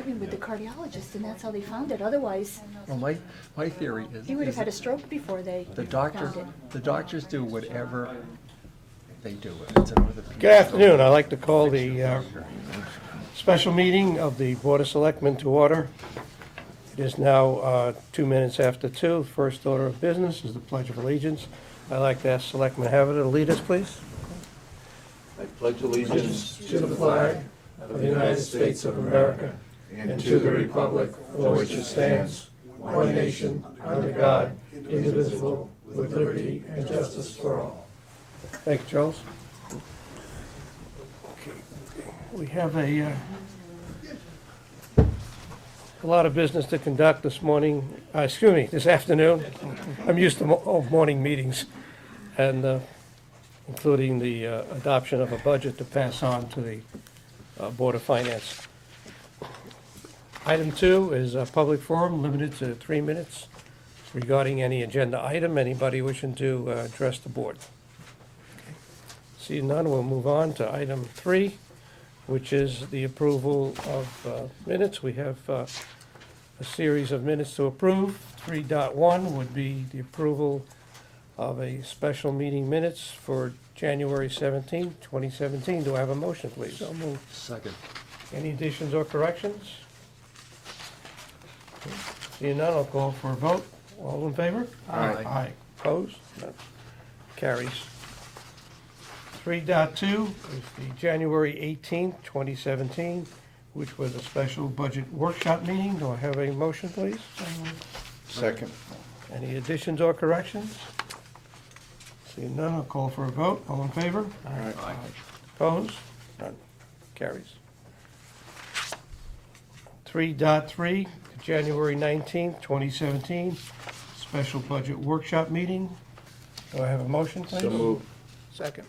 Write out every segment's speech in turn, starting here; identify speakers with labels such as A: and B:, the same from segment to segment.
A: appointment with the cardiologist, and that's how they found it. Otherwise,
B: Well, my theory is.
A: he would have
B: is
A: had a stroke before they
B: The
A: found
B: doctors,
A: it.
B: the doctors do whatever they do. It's an orthopedic.
C: Good afternoon. I'd like to call the special meeting of the Board of Selectmen to order. It is now 2 minutes after 2. First order of business is the Pledge of Allegiance. I'd like to ask Selectman Havitt to lead us, please.
D: I pledge allegiance
C: To the flag of the United States of America and to the republic for which it stands, one nation, under God, indivisible, with liberty and justice for all. Thank you, Charles. Okay. We have a lot of business to conduct this morning, this afternoon. I'm used to morning meetings, and including the adoption of a budget to pass on to the Board of Finance. Item 2 is a public forum limited to 3 minutes regarding any agenda item. Anybody wishing to address the board? Okay. Seeing none, we'll move on to item 3, which is the approval of minutes. We have a series of minutes to approve. 3.1 would be the approval of a special meeting minutes for January 17, 2017. Do I have a motion, please?
B: So moved. Second.
C: Any additions or corrections? Seeing none, I'll call for a vote. All in favor?
B: Aye.
C: Aye. Opposed? None. Carries. 3.2 is the January 18, 2017, which was a special budget workshop meeting. Do I have a motion, please?
D: Second.
C: Any additions or corrections? Seeing none, I'll call for a vote. All in favor?
B: Aye.
C: Opposed? None. Carries. 3.3, January 19th, 2017, special budget workshop meeting. Do I have a motion, please?
D: So moved.
C: Second.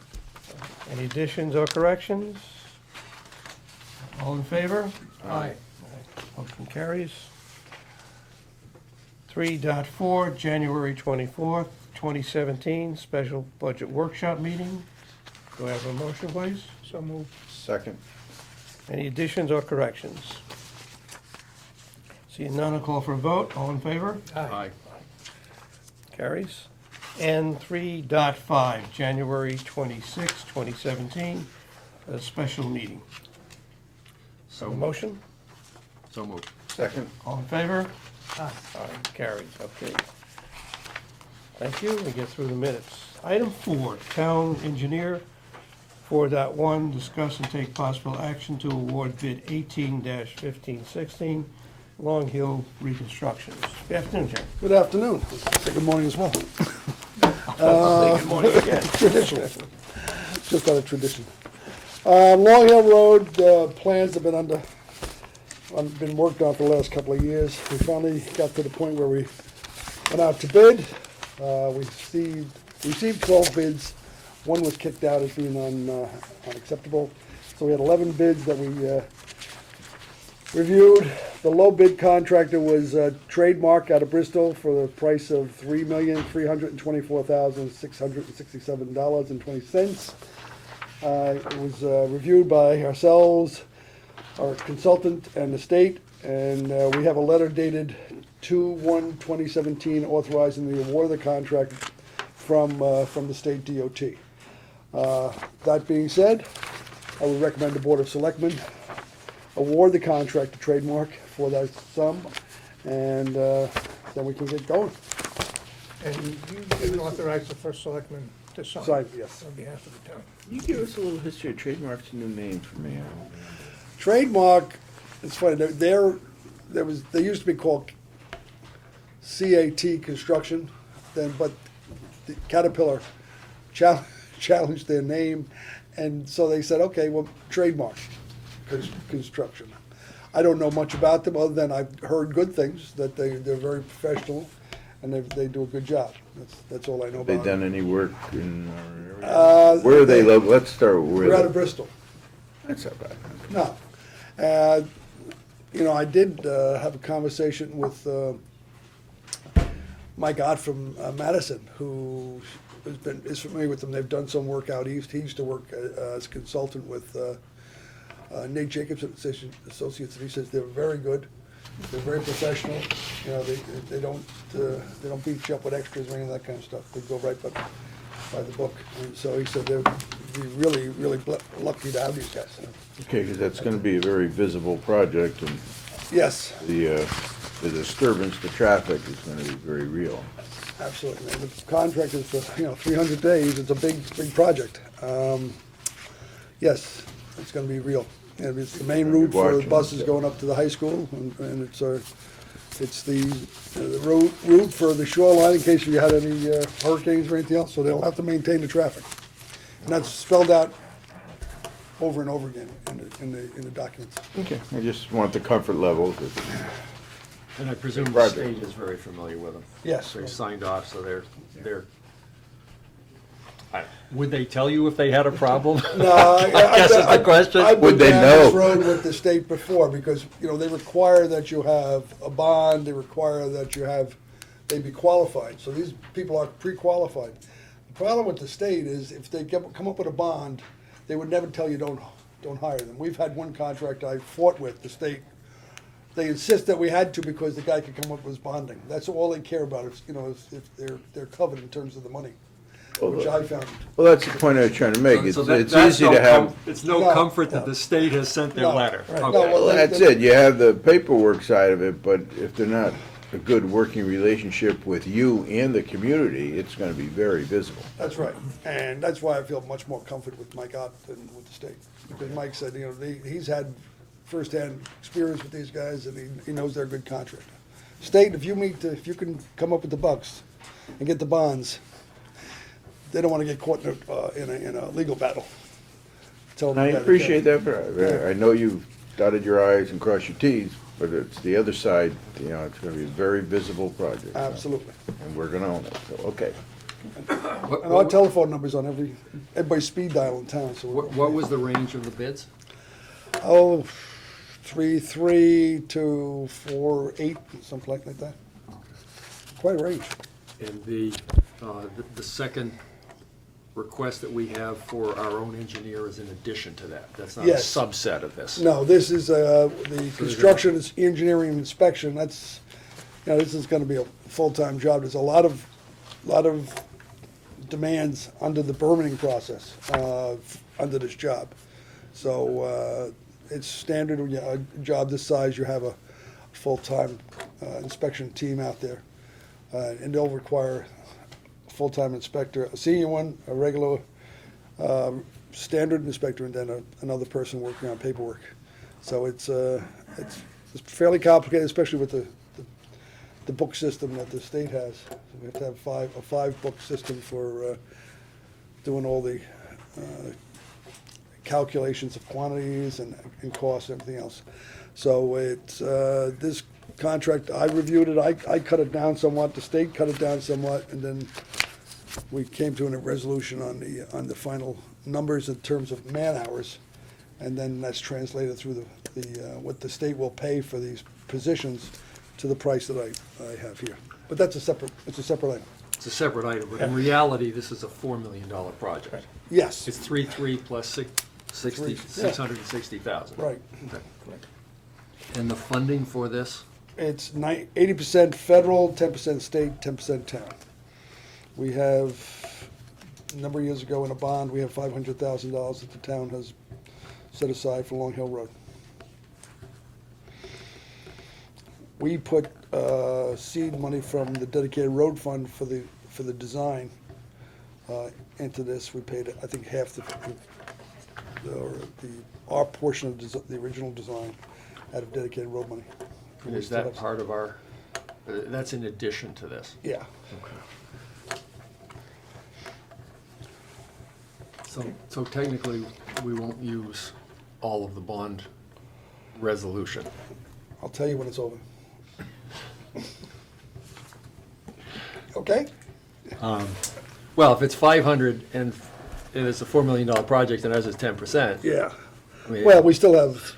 C: Any additions or corrections? All in favor?
B: Aye.
C: Motion carries. 3.4, January 24th, 2017, special budget workshop meeting. Do I have a motion, please? So moved.
D: Second.
C: Any additions or corrections? Seeing none, I'll call for a vote. All in favor?
B: Aye.
C: Carries. And 3.5, January 26, 2017, a special meeting.
B: So
C: A motion?
B: So moved.
D: Second.
C: All in favor? Aye. Carries, okay. Thank you, we get through the minutes. Item 4, Town Engineer, 4.1, discuss and take possible action to award bid 18-1516, Long Hill Reconstructions. Good afternoon, Jerry.
E: Good afternoon. Say good morning as well.
C: Good morning again.
E: Traditional. Just out of tradition. Long Hill Road, plans have been worked on for the last couple of years. We finally got to the point where we went out to bid. We received 12 bids. One was kicked out as being unacceptable. So we had 11 bids that we reviewed. The low bid contractor was Trademark out of Bristol for the price of $3,324,667.20. It was reviewed by ourselves, our consultant, and the state, and we have a letter dated 2/1/2017 authorizing the award of the contract from the state DOT. That being said, I would recommend the Board of Selectmen award the contract to Trademark for that sum, and then we can get going.
F: And you didn't authorize the first selectman to sign
E: Sign, yes.
F: on behalf of the town.
D: Can you give us a little history of Trademark's new name for me?
E: Trademark, it's funny, they used to be called CAT Construction, but the Caterpillar challenged their name, and so they said, okay, well, Trademark Construction. I don't know much about them, other than I've heard good things, that they're very professional, and they do a good job. That's all I know
D: Have they
E: about
D: done
E: them.
D: any work in our area? Where are they located? Let's start with where
E: We're out
D: they.
E: of Bristol.
D: That's not bad.
E: No. I did have a conversation with Mike Ott from Madison, who is familiar with them. They've done some work out east. He used to work as a consultant with Nate Jacobson, Associates, and he says they're very good. They're very professional. You know, they don't beat you up with extras or any of that kind of stuff. They go right by the book. And so he said they're really, really lucky to have these guys.
D: Okay, because that's gonna be a very visible project, and
E: Yes,
D: the disturbance to traffic is gonna be very real.
E: absolutely. And the contract is for, 300 days. It's a big project. Yes, it's gonna be real. And it's the main route for
D: Watching.
E: buses going up to the high school, and it's the route for the shoreline in case you had any hurricanes or anything else, so they'll have to maintain the traffic. And that's spelled out over and over again in the documents.
D: Okay. I just want the comfort level, 'cause
B: And I presume the
D: Project.
B: state is very familiar with them.
E: Yes.
B: They signed off, so they're, would they tell you if they had a problem?
E: No, I
B: guess is the question.
E: I've been
D: Would they
E: down this
D: know?
E: road with the state before, because, they require that you have a bond, they require that they be qualified, so these people are pre-qualified. The problem with the state is if they come up with a bond, they would never tell you don't hire them. We've had one contract I fought with, the state, they insist that we had to because the guy could come up with his bonding. That's all they care about, is if they're covered in terms of the money, which I found.
D: well, that's the point I was trying to make. It's
B: So that-
D: it's
B: that's
D: easy
B: no
D: to have.
B: It's no
E: No,
B: comfort that
E: no.
B: the state has sent their
E: No,
B: letter.
E: right. No,
B: Okay.
E: well,
D: Well, that's it. You have the paperwork side of it, but if they're not a good working relationship with you and the community, it's gonna be very visible.
E: That's right, and that's why I feel much more comfort with Mike Ott than with the state. Because Mike said, he's had firsthand experience with these guys, and he knows they're a good contractor. State, if you can come up with the bucks and get the bonds, they don't want to get caught in a legal battle. Tell
D: And
E: them
D: I
E: that-
D: appreciate that, but I know you've dotted your i's and crossed your t's, but it's the other side, it's gonna be a very visible project. so-
E: Absolutely.
D: And we're gonna own it, so, okay.
E: And our telephone number's on everybody's speed dial in town, so.
B: What was the range of the bids?
E: Oh, 3.3 to 4.8, something like that. Quite a range.
B: And the second request that we have for our own engineer is in addition to that. That's not a
E: Yes.
B: subset of this.
E: No, this is, the construction, is engineering and inspection, this is gonna be a full-time job. There's a lot of demands under the permitting process, under this job. So, it's standard, a job this size, you have a full-time, inspection team out there. And they'll require a full-time inspector, a senior one, a regular, standard inspector, and then another person working on paperwork. So it's fairly complicated, especially with the book system that the state has. So we have to have a five-book system for doing all the calculations of quantities and costs and everything else. So it's, this contract, I reviewed it, I cut it down somewhat, the state cut it down somewhat, and then we came to a resolution on the final numbers in terms of man-hours, and then that's translated through what the state will pay for these positions to the price that I have here. But that's it's a separate item.
B: It's a separate item, but in reality, this is a $4 million project.
E: Yes,
B: It's 3.3 plus 660,000.
E: right.
B: And the funding for this?
E: It's 80% federal, 10% state, 10% town. We have, a number of years ago in a bond, we have $500,000 that the town has set aside for Long Hill Road. We put seed money from the dedicated road fund for the design into this. We paid, I think, half our portion of the original design out of dedicated road money.
B: And is that part of our, that's in addition to this?
E: Yeah.
B: So technically, we won't use all of the bond resolution.
E: I'll tell you when it's over. Okay?
B: Well, if it's 500 and it's a $4 million project and ours is 10%.
E: Yeah.
B: I mean,
E: Well, we still have,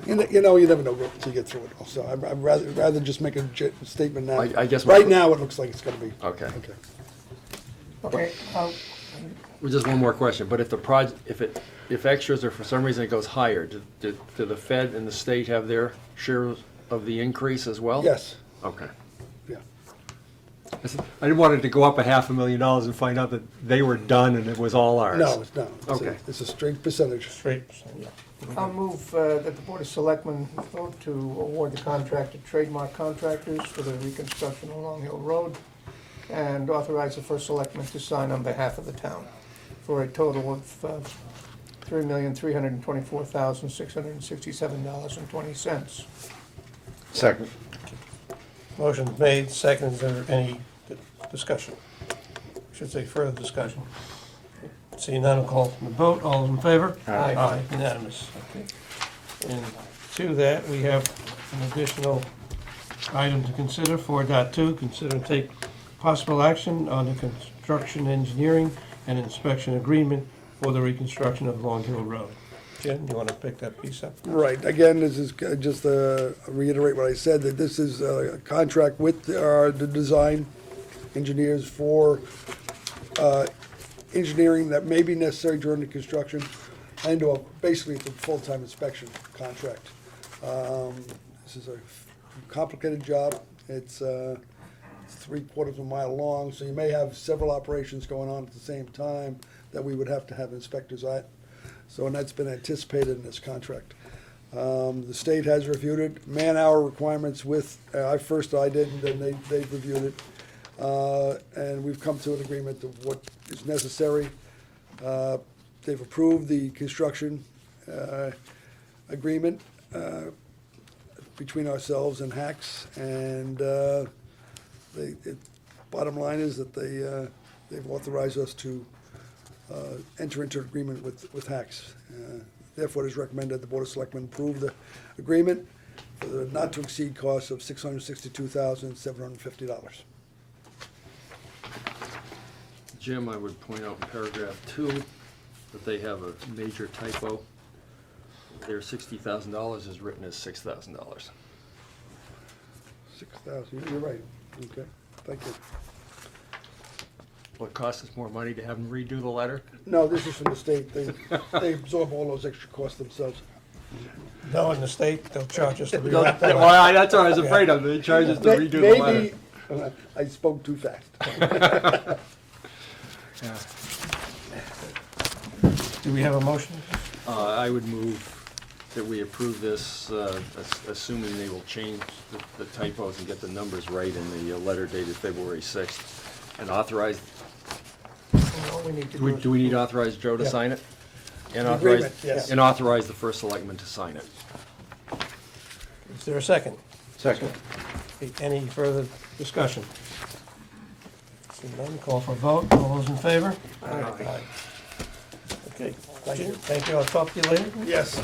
E: you never know until you get through it all. So I'd rather just make a statement now.
B: I guess my-
E: Right now, it looks like it's gonna be.
B: Okay.
C: Okay,
B: Just one more question, but if the project, if extras or for some reason it goes higher, do the Fed and the state have their share of the increase as well?
E: Yes,
B: Okay.
E: yeah.
G: I didn't want it to go up $500,000 and find out that they were done and it was all ours.
E: No, it's not.
B: Okay.
E: It's a straight percentage.
C: Straight, yeah.
F: I'll move that the Board of Selectmen vote to award the contract to Trademark Contractors for the reconstruction of Long Hill Road and authorize the first selectman to sign on behalf of the town for a total of $3,324,667.20.
D: Second.
C: Motion made, second. Is there any discussion? Should say further discussion. Seeing none, I'll call for the vote. All in favor?
F: Aye.
C: Unanimous. Okay. And to that, we have an additional item to consider, 4.2, consider and take possible action on the construction, engineering, and inspection agreement for the reconstruction of Long Hill Road. Jen, you want to pick that piece up?
E: Right, again, this is just to reiterate what I said, that this is a contract with the design engineers for engineering that may be necessary during the construction, and basically it's a full-time inspection contract. This is a complicated job. It's 3/4 of a mile long, so you may have several operations going on at the same time that we would have to have inspectors at. So, and that's been anticipated in this contract. The state has reviewed it, man-hour requirements with, I did, and then they've reviewed it. And we've come to an agreement of what is necessary. They've approved the construction agreement between ourselves and Hacks, and bottom line is that they've authorized us to enter into an agreement with Hacks. Therefore, it is recommended the Board of Selectmen approve the agreement for the not-to-exceed cost of $662,750.
B: Jim, I would point out in paragraph 2 that they have a major typo. Their $60,000 is written as $6,000.
E: 6,000, you're right, okay, thank you.
B: Will it cost us more money to have them redo the letter?
E: No, this is from the state, they absorb all those extra costs themselves.
C: No, in the state, they'll charge us to
B: Well,
C: rewrite that.
B: that's what I was afraid of. They charge us to redo the letter.
E: Maybe, I spoke too fast.
C: Do we have a motion?
B: I would move that we approve this, assuming they will change the typos and get the numbers right in the letter dated February 6th, and authorize,
F: All we need to
B: do we
F: do is
B: need to authorize Joe to
C: Yeah.
B: sign it? And
E: Agreement,
B: authorize,
E: yes.
B: and authorize the first selectman to sign it.
C: Is there a second?
D: Second.
C: Any further discussion? Seeing none, call for a vote. All those in favor? Aye. Okay, thank you. Thank you. I'll talk to you later.
E: Yes.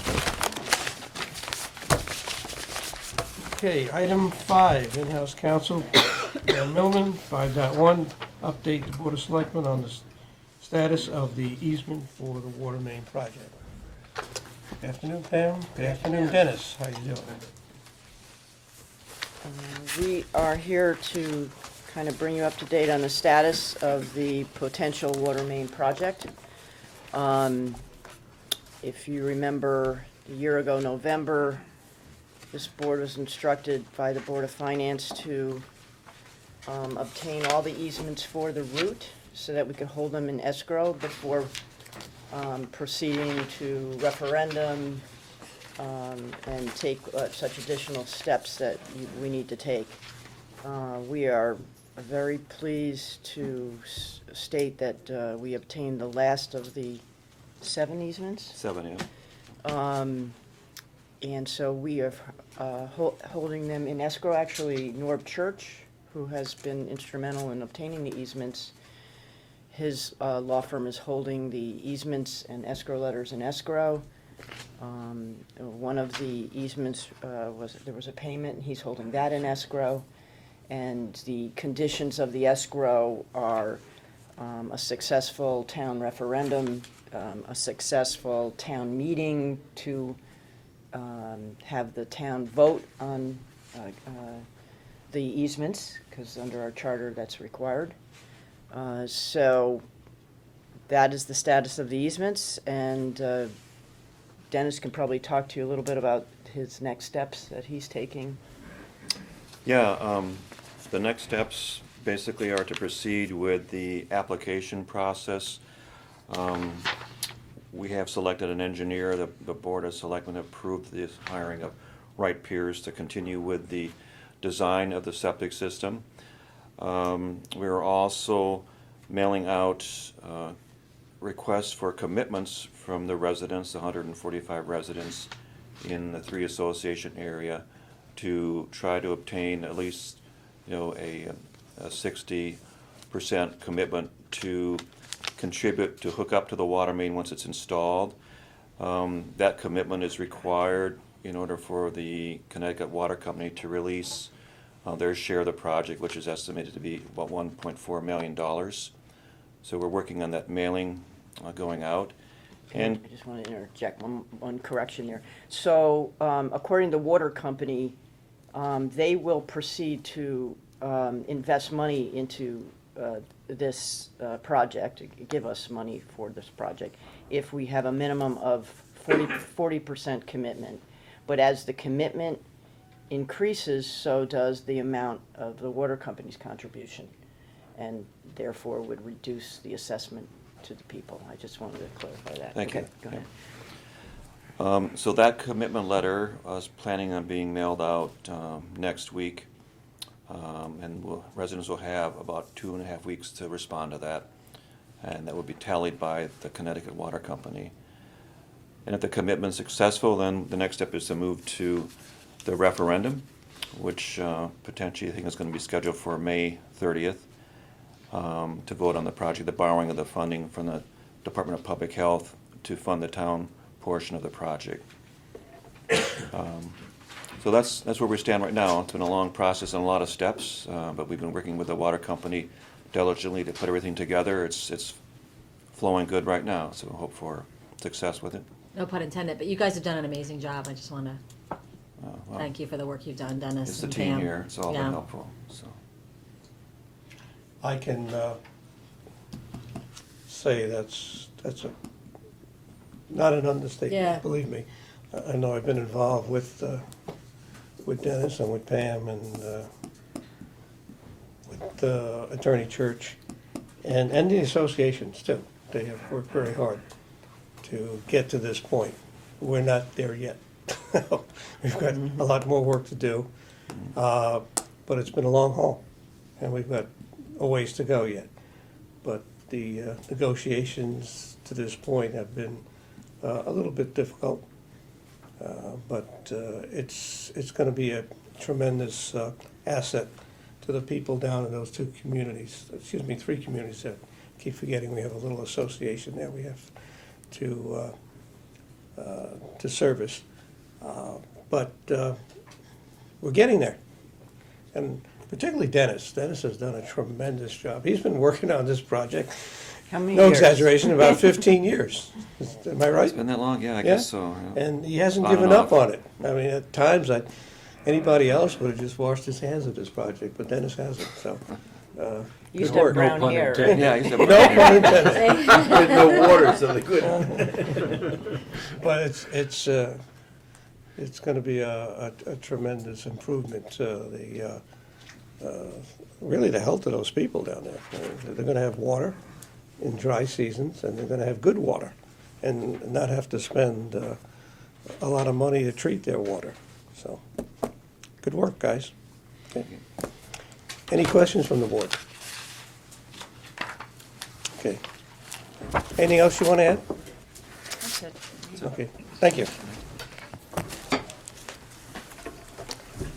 C: Okay, item 5, in-house counsel, Dan Millman, 5.1, update the Board of Selectmen on the status of the easement for the water main project. Good afternoon, Pam. Good afternoon, Dennis. How you doing?
H: We are here to kind of bring you up to date on the status of the potential water main project. If you remember, a year ago, November, this board was instructed by the Board of Finance to obtain all the easements for the route so that we could hold them in escrow before proceeding to referendum and take such additional steps that we need to take. We are very pleased to state that we obtained the last of the 7 easements.
G: 7, yeah.
H: And so we are holding them in escrow. Actually, Norb Church, who has been instrumental in obtaining the easements, his law firm is holding the easements and escrow letters in escrow. One of the easements there was a payment, and he's holding that in escrow. And the conditions of the escrow are a successful town referendum, a successful town meeting to have the town vote on the easements, because under our charter that's required. So that is the status of the easements, and Dennis can probably talk to you a little bit about his next steps that he's taking.
I: Yeah, the next steps basically are to proceed with the application process. We have selected an engineer. The Board of Selectmen approved the hiring of Wright Piers to continue with the design of the septic system. We are also mailing out requests for commitments from the residents, the 145 residents in the 3 association area, to try to obtain at least, a 60% commitment to contribute to hook up to the water main once it's installed. That commitment is required in order for the Connecticut Water Company to release their share of the project, which is estimated to be about $1.4 million. So we're working on that mailing going out. And
H: I just want to interject one correction there. So, according to the water company, they will proceed to invest money into this project, give us money for this project, if we have a minimum of 40% commitment. But as the commitment increases, so does the amount of the water company's contribution, and therefore would reduce the assessment to the people. I just wanted to clarify that.
I: Thank you.
H: Okay, go ahead.
I: So that commitment letter is planning on being mailed out next week, and residents will have about 2.5 weeks to respond to that, and that will be tallied by the Connecticut Water Company. And if the commitment's successful, then the next step is to move to the referendum, which potentially I think is going to be scheduled for May 30th, to vote on the project, the borrowing of the funding from the Department of Public Health to fund the town portion of the project. So that's where we stand right now. It's been a long process and a lot of steps, but we've been working with the water company diligently to put everything together. It's flowing good right now, so we hope for success with it.
J: No pun intended, but you guys have done an amazing job. I just want to
I: Well,
J: thank you for the work you've done, Dennis
I: It's the
J: and
I: team
J: Pam.
I: here, it's all been
J: Yeah.
I: helpful, so.
C: I can say that's not an understatement,
J: Yeah.
C: believe me. I know I've been involved with Dennis and with Pam and with Attorney Church and the associations too. They have worked very hard to get to this point. We're not there yet. We've got a lot more work to do, but it's been a long haul, and we've got a ways to go yet. But the negotiations to this point have been a little bit difficult, but it's going to be a tremendous asset to the people down in those 3 communities that keep forgetting we have a little association there we have to service. But we're getting there. And particularly Dennis. Dennis has done a tremendous job. He's been working on this project,
H: How many
C: no
H: years?
C: exaggeration, about 15 years. Am I right?
I: It's been that long, yeah, I
C: Yeah.
I: guess so. Yeah.
C: And he hasn't
I: On and
C: given up
I: off.
C: on it. I mean, at times, anybody else would have just washed his hands of this project, but Dennis hasn't, so.
H: You used
C: good
H: to have
C: work.
H: brown
G: pun
H: hair.
G: intended.
I: Yeah, I used to
C: No pun intended.
D: There's no water, so they couldn't.
C: But it's going to be a tremendous improvement to really the health of those people down there. They're going to have water in dry seasons, and they're going to have good water, and not have to spend a lot of money to treat their water. So, good work, guys. Okay. Any questions from the board? Okay. Anything else you want to add?
H: That's it.
C: Okay, thank you.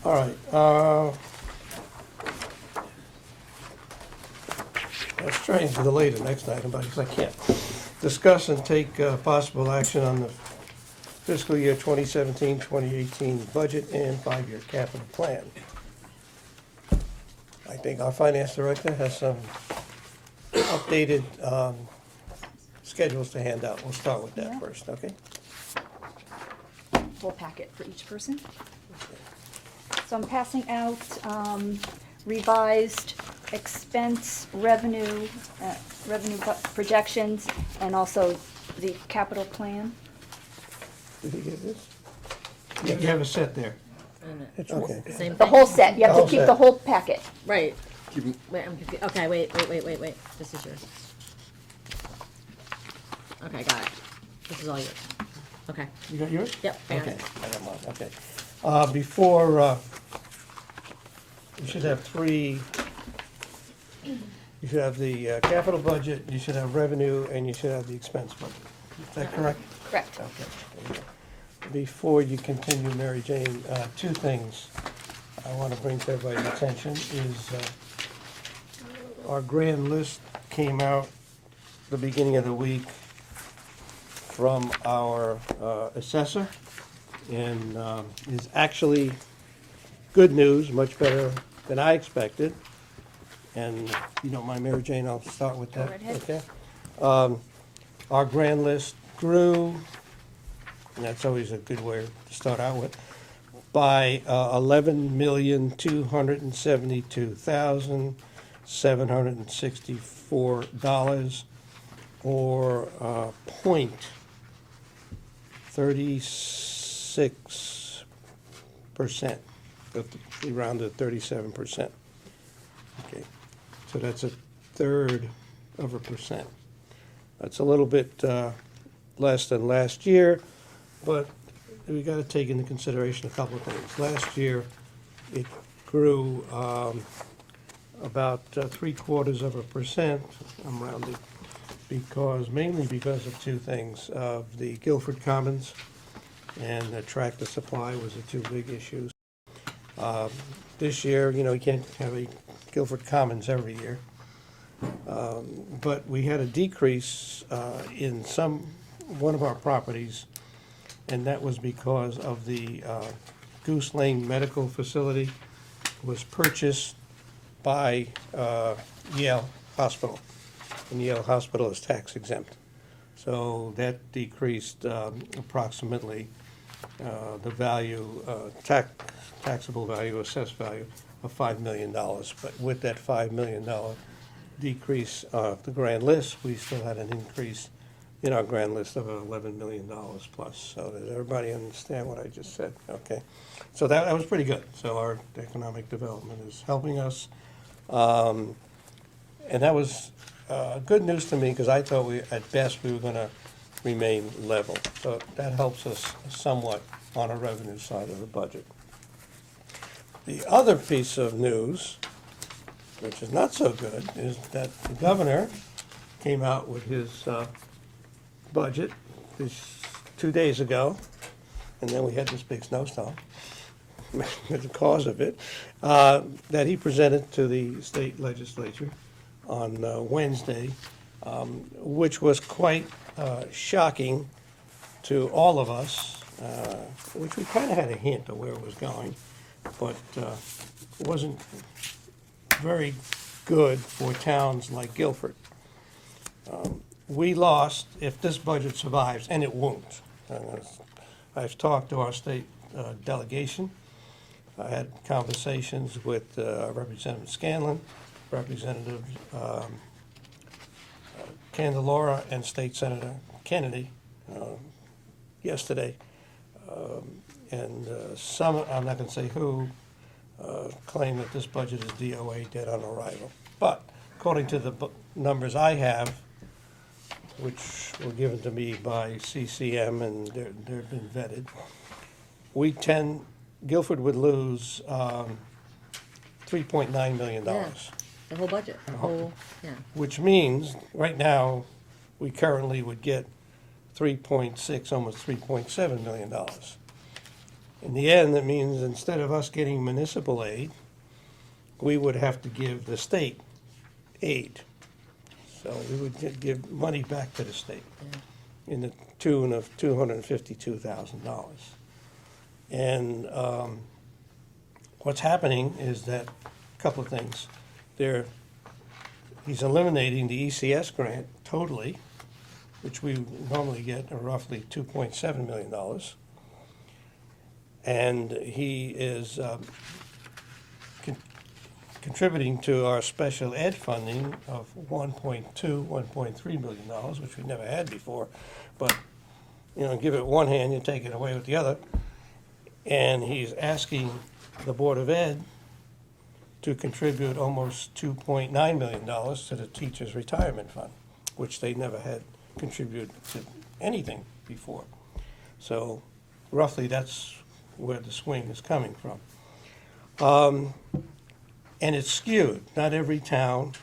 C: All right. Let's try and delay the next item, but because I can't. Discuss and take possible action on the fiscal year 2017-2018 budget and 5-year capital plan. I think our finance director has some updated schedules to hand out. We'll start with that
A: Yeah.
C: first, okay?
A: Full packet for each person. So I'm passing out revised
K: expense, revenue, projections, and also the capital plan.
C: Did you get this? Yeah, you have a set there. It's
E: Okay.
J: The same
K: The
J: thing?
K: whole set, you have
E: The
K: to
E: whole
K: keep
E: set.
K: the whole packet.
J: Right.
B: Keep 'em-
J: Wait, I'm confused. Okay, wait. This is yours. Okay, got it. This is all yours. Okay.
C: You got yours?
J: Yep, I got
C: Okay,
J: it.
C: I got mine, okay. Before, you should have three, you should have the capital budget, you should have revenue, and you should have the expense budget. Is that correct?
K: Correct.
C: Okay. There you go. Before you continue, Mary Jane, two things I want to bring to everybody's attention is our grand list came out the beginning of the week from our assessor, and is actually good news, much better than I expected. And if you don't mind, Mary Jane, I'll start with that,
K: right ahead.
C: okay? Our grand list grew, and that's always a good way to start out with, by $11,272,764, or 0.36%. We rounded 37%. Okay, so that's 1/3%. That's a little bit less than last year, but we got to take into consideration a couple of things. Last year, it grew about 0.75%, I'm rounding, mainly because of two things. Of the Guilford Commons and the Tractor Supply was the two big issues. This year, you can't have a Guilford Commons every year. But we had a decrease in one of our properties, and that was because of the Goose Lane Medical Facility was purchased by Yale Hospital, and Yale Hospital is tax exempt. So that decreased approximately the value, taxable value, assessed value of $5 million. But with that $5 million decrease of the grand list, we still had an increase in our grand list of $11 million plus. So does everybody understand what I just said? Okay. So that was pretty good. So our economic development is helping us. And that was good news to me, because I thought at best we were going to remain level. So that helps us somewhat on our revenue side of the budget. The other piece of news, which is not so good, is that the governor came out with his budget 2 days ago, and then we had this big snowstorm, the cause of it, that he presented to the state legislature on Wednesday, which was quite shocking to all of us, which we kind of had a hint of where it was going, but it wasn't very good for towns like Guilford. We lost, if this budget survives, and it won't. I've talked to our state delegation. I had conversations with Representative Scanlon, Representative Candelora, and State Senator Kennedy yesterday. And some, I'm not going to say who, claim that this budget is DOA, dead on arrival. But according to the numbers I have, which were given to me by CCM and they've been vetted, Guilford would lose $3.9 million.
J: Yeah. The whole budget, yeah.
C: Which means, right now, we currently would get 3.6, almost $3.7 million. In the end, that means instead of us getting municipal aid, we would have to give the state aid. So we would give money back to the state in the tune of $252,000. And what's happening is that, a couple of things. He's eliminating the ECS grant totally, which we normally get roughly $2.7 million. And he is contributing to our special ed funding of $1.3 million, which we never had before. But, you know, give it one hand, you take it away with the other. And he's asking the Board of Ed to contribute almost $2.9 million to the teachers' retirement fund, which they never had contributed to anything before. So roughly that's where the swing is coming from. And it's skewed. Not every town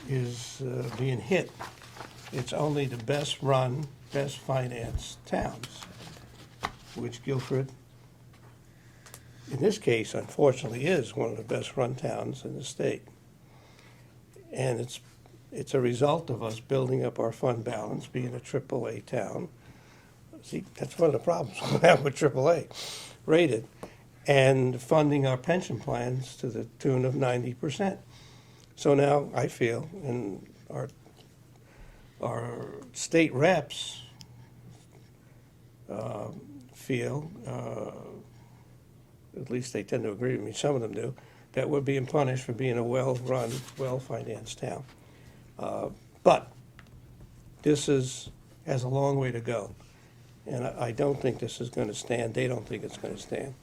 C: is being hit. It's only the best run, best financed towns, which Guilford, in this case, unfortunately, is one of the best run towns in the state. And it's a result of us building up our fund balance, being a AAA town. See, that's one of the problems we have with AAA rated, and funding our pension plans to the tune of 90%. So now I feel, and our state reps feel, at least they tend to agree with me, some of them do, that we're being punished for being a well-run, well-financed town. But this has a long way to go. And I don't think this is going to stand. They don't think it's going to stand.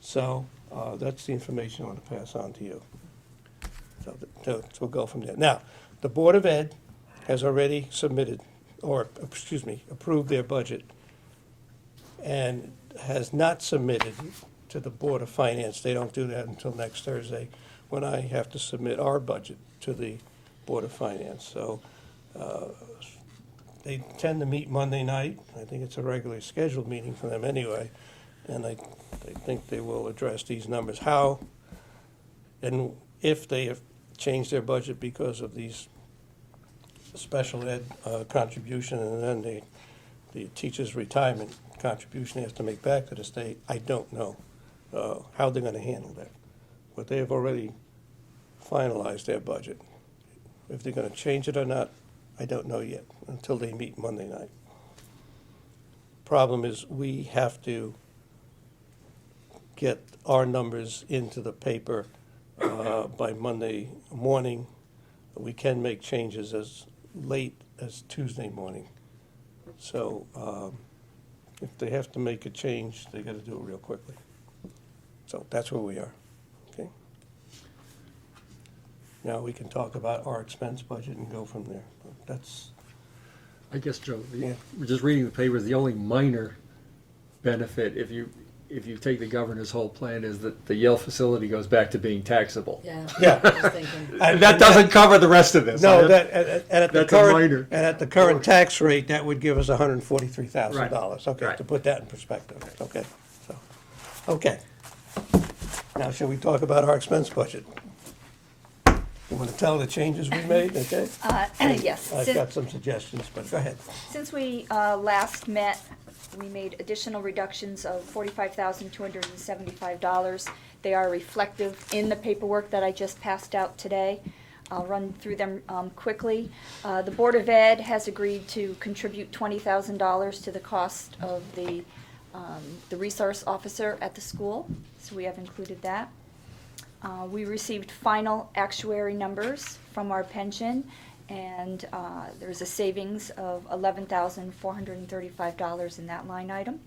C: So that's the information I want to pass on to you. So we'll go from there. Now, the Board of Ed has already submitted, or excuse me, approved their budget, and has not submitted to the Board of Finance. They don't do that until next Thursday, when I have to submit our budget to the Board of Finance. So they tend to meet Monday night. I think it's a regularly scheduled meeting for them anyway, and I think they will address these numbers. How and if they have changed their budget because of these special ed contribution, and then the teachers' retirement contribution they have to make back to the state, I don't know how they're going to handle that. But they have already finalized their budget. If they're going to change it or not, I don't know yet until they meet Monday night. Problem is, we have to get our numbers into the paper by Monday morning. We can make changes as late as Tuesday morning. So if they have to make a change, they got to do it real quickly. So that's where we are. Okay. Now we can talk about our expense budget and go from there. That's,
G: I guess, Joe,
C: Yeah.
G: we're just reading the papers, the only minor benefit, if you take the governor's whole plan, is that the Yale facility goes back to being taxable.
J: Yeah.
C: Yeah.
J: I was thinking.
G: And that doesn't cover the rest of this.
C: no, that, and at the
G: That's a
C: current,
G: minor.
C: and at the current tax rate, that would give us $143,000. Okay,
G: Right.
C: to put that in perspective. Okay, so, okay. Now, shall we talk about our expense budget? You want to tell the changes we made, okay?
K: Yes.
C: I've got some suggestions, but go ahead.
K: Since we last met, we made additional reductions of $45,275. They are reflective in the paperwork that I just passed out today. I'll run through them quickly. The Board of Ed has agreed to contribute $20,000 to the cost of the resource officer at the school, so we have included that. We received final actuary numbers from our pension, and there's a savings of $11,435 in that line item.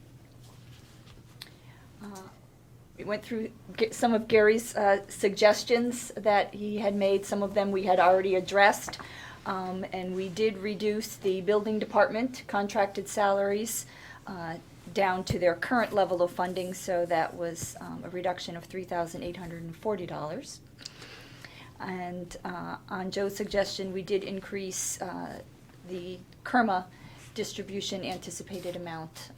K: We went through some of Gary's suggestions that he had made. Some of them we had already addressed, and we did reduce the building department contracted salaries down to their current level of funding, so that was a reduction of $3,840. And on Joe's suggestion, we did increase the KERMA distribution anticipated amount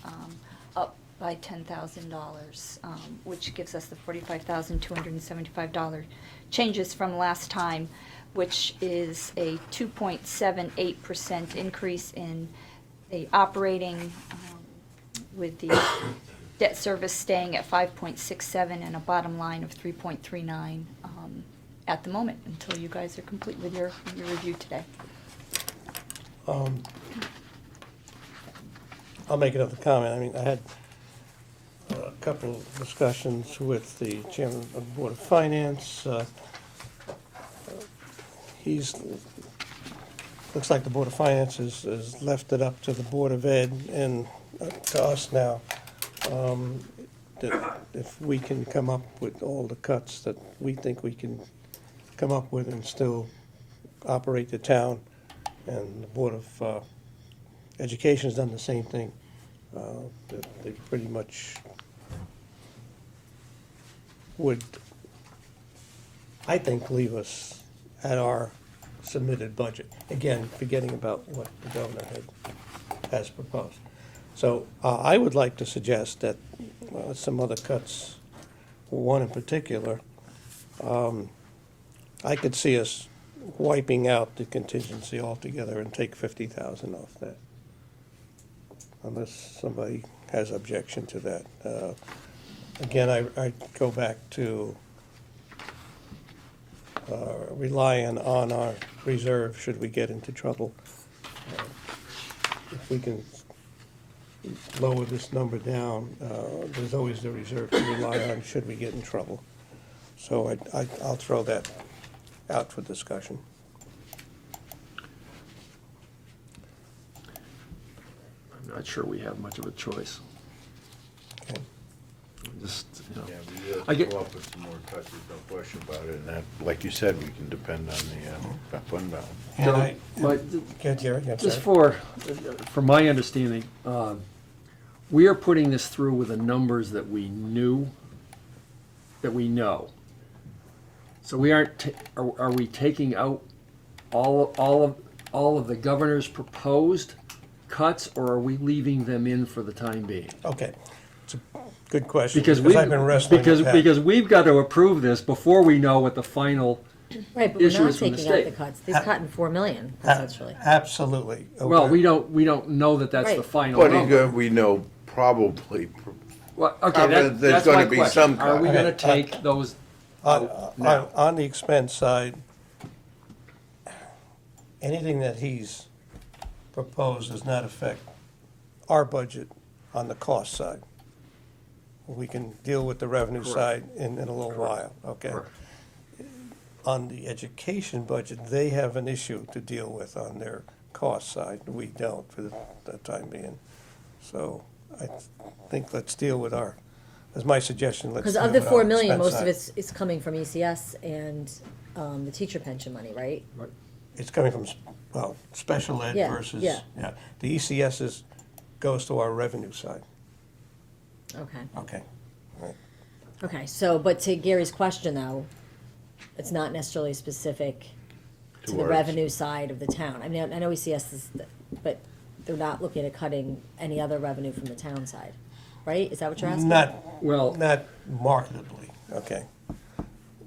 K: up by $10,000, which gives us the $45,275 changes from last time, which is a 2.78% increase in the operating, with the debt service staying at 5.67 and a bottom line of 3.39 at the moment, until you guys are complete with your review today.
C: I'll make another comment. I mean, I had a couple of discussions with the chairman of the Board of Finance. looks like the Board of Finance has left it up to the Board of Ed and to us now. That if we can come up with all the cuts that we think we can come up with and still operate the town, and the Board of Education's done the same thing. They pretty much would, I think, leave us at our submitted budget. Again, forgetting about what the governor has proposed. So I would like to suggest that some other cuts, one in particular, I could see us wiping out the contingency altogether and take 50,000 off that. Unless somebody has objection to that. Again, I go back to relying on our reserve should we get into trouble. If we can lower this number down, there's always the reserve to rely on should we get in trouble. So I'll throw that out for discussion.
B: I'm not sure we have much of a choice.
C: Okay.
B: Just, you know,
D: Yeah, we have
B: I
D: to
B: get-
D: go up with some more cuts, there's no question about it, and that, like you said, we can depend on the fund balance.
C: And I,
G: But
C: Good, Jerry, I'm
G: just
C: sorry.
G: for my understanding, we are putting this through with the numbers that we knew, that we know. So we aren't, are we taking out all of the governor's proposed cuts, or are we leaving them in for the time being?
C: Okay, it's a good question,
G: Because
C: because
G: we,
C: I've been wrestling with that.
G: because we've got to approve this before we know what the final,
J: Right, but we're
G: Issue
J: not
G: is from the
J: taking out the
G: state.
J: cuts. They've cut in 4 million, essentially.
C: Absolutely.
G: well,
C: Okay.
G: we don't know that that's the
J: Right.
G: final
D: But
G: number.
D: we know probably,
G: Well, okay,
D: There's
G: that's
D: gonna
G: my
D: be
G: question.
D: some
G: Are we
D: cut.
G: gonna take those out now?
C: On the expense side, anything that he's proposed does not affect our budget on the cost side. We can deal with the revenue side in a little while, okay?
G: Correct.
C: On the education budget, they have an issue to deal with on their cost side. We don't for the time being. So I think let's deal with our, as my suggestion, let's
J: Because
C: deal
J: of the
C: with
J: 4
C: our
J: million,
C: expense
J: most of
C: side.
J: it's coming from ECS and the teacher pension money, right?
C: It's coming from, well, special ed
J: Yeah,
C: versus,
J: yeah.
C: yeah. The ECS goes to our revenue side.
J: Okay.
C: Okay.
J: Okay, so, but to Gary's question though, it's not necessarily specific to the
D: Towards-
J: revenue side of the town. I mean, I know ECS is, but they're not looking at cutting any other revenue from the town side, right? Is that what you're asking?
G: Well,
C: Not marketably, okay.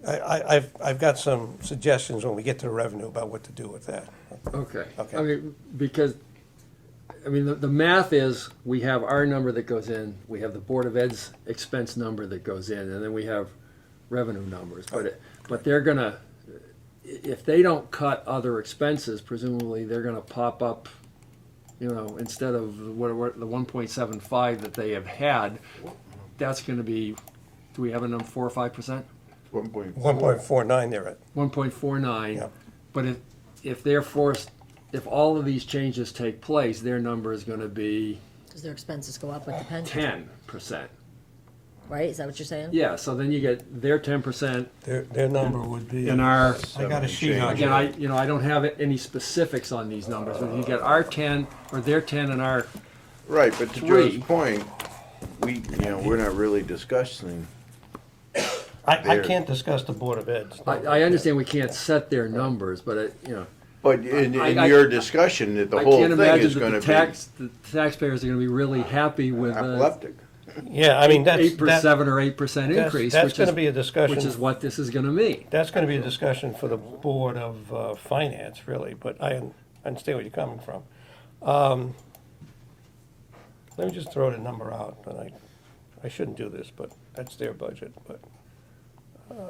C: I've got some suggestions when we get to the revenue about what to do with that.
G: okay.
C: Okay.
G: I mean, because, I mean, the math is, we have our number that goes in, we have the Board of Ed's expense number that goes in, and then we have revenue numbers. But they're gonna, if they don't cut other expenses, presumably they're gonna pop up, you know, instead of the 1.75 that they have had, that's gonna be, do we have a number, 4 or 5%?
D: 1.4.
C: 1.49 they're at.
G: 1.49.
C: Yeah.
G: But if they're forced, if all of these changes take place, their number is gonna be
J: Because their expenses go up with the pension,
G: 10%.
J: right? Is that what you're saying?
G: Yeah, so then you get their 10%
C: Their number would be.
G: and our,
C: I got a sheet on
G: again,
C: it.
G: I don't have any specifics on these numbers, but you get our 10, or their 10 and our,
D: Right, but to
G: Three.
D: Joe's point, we're not really discussing,
C: I
D: there.
C: can't discuss the Board of Ed's.
G: I understand we can't set their numbers, but it, you know,
D: but in
G: I-
D: your discussion, that the
G: I
D: whole
G: can't
D: thing
G: imagine
D: is
G: that
D: gonna
G: the taxpayers are gonna be really happy with
D: be
G: a
D: epileptic.
C: Yeah, I mean, that's.
G: 7 or 8%
C: that's-
G: increase,
C: that's
G: which
C: gonna
G: is,
C: be a discussion.
G: which is what this is gonna mean.
C: That's gonna be a discussion for the Board of Finance, really, but I understand where you're coming from. Let me just throw the number out, and I shouldn't do this, but that's their budget, but, if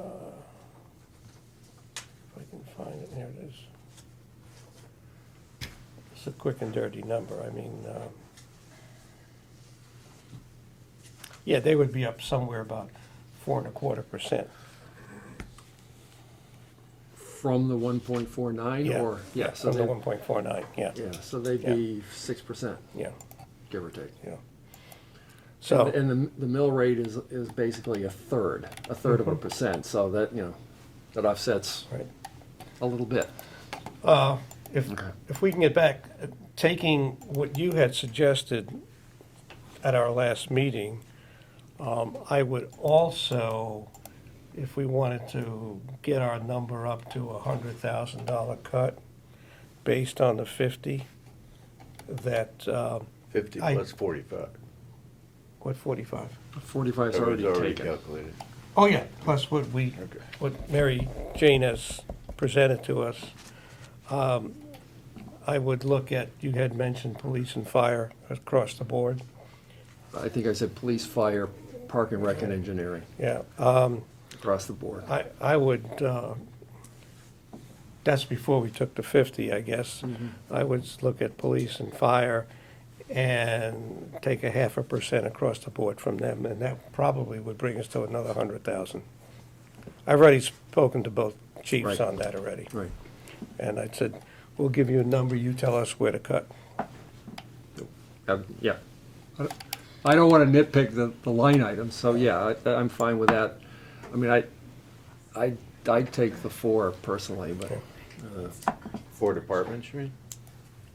C: I can find it, there it is. It's a quick and dirty number, I mean, yeah, they would be up somewhere about 4.25%.
G: from the 1.49,
C: Yeah.
G: or, yeah, so
C: From the
G: they,
C: 1.49, yeah,
G: yeah, so they'd be 6%,
C: yeah,
G: give or take.
C: yeah. So,
G: And the mill rate is basically a third of a percent, so that, you know, that offsets
C: right.
G: a little bit.
C: If we can get back, taking what you had suggested at our last meeting, I would also, if we wanted to get our number up to $100,000 cut based on the 50, that,
D: 50
C: I-
D: plus 45.
C: what, 45?
G: 45's
D: That was
G: already taken.
D: calculated.
C: Oh, yeah, plus
D: Okay.
C: what Mary Jane has presented to us. I would look at, you had mentioned police and fire across the board.
G: I think I said police, fire, park and rec and engineering,
C: Yeah,
G: across the board.
C: I would, that's before we took the 50, I guess. I would look at police and fire and take a 0.5% across the board from them, and that probably would bring us to another 100,000. I've already spoken to both chiefs
G: Right.
C: on that already.
G: Right.
C: And I said, we'll give you a number, you tell us where to cut.
G: Yeah. I don't want to nitpick the line items, so yeah, I'm fine with that. I mean, I'd take the 4 personally, but
D: 4 departments, you mean?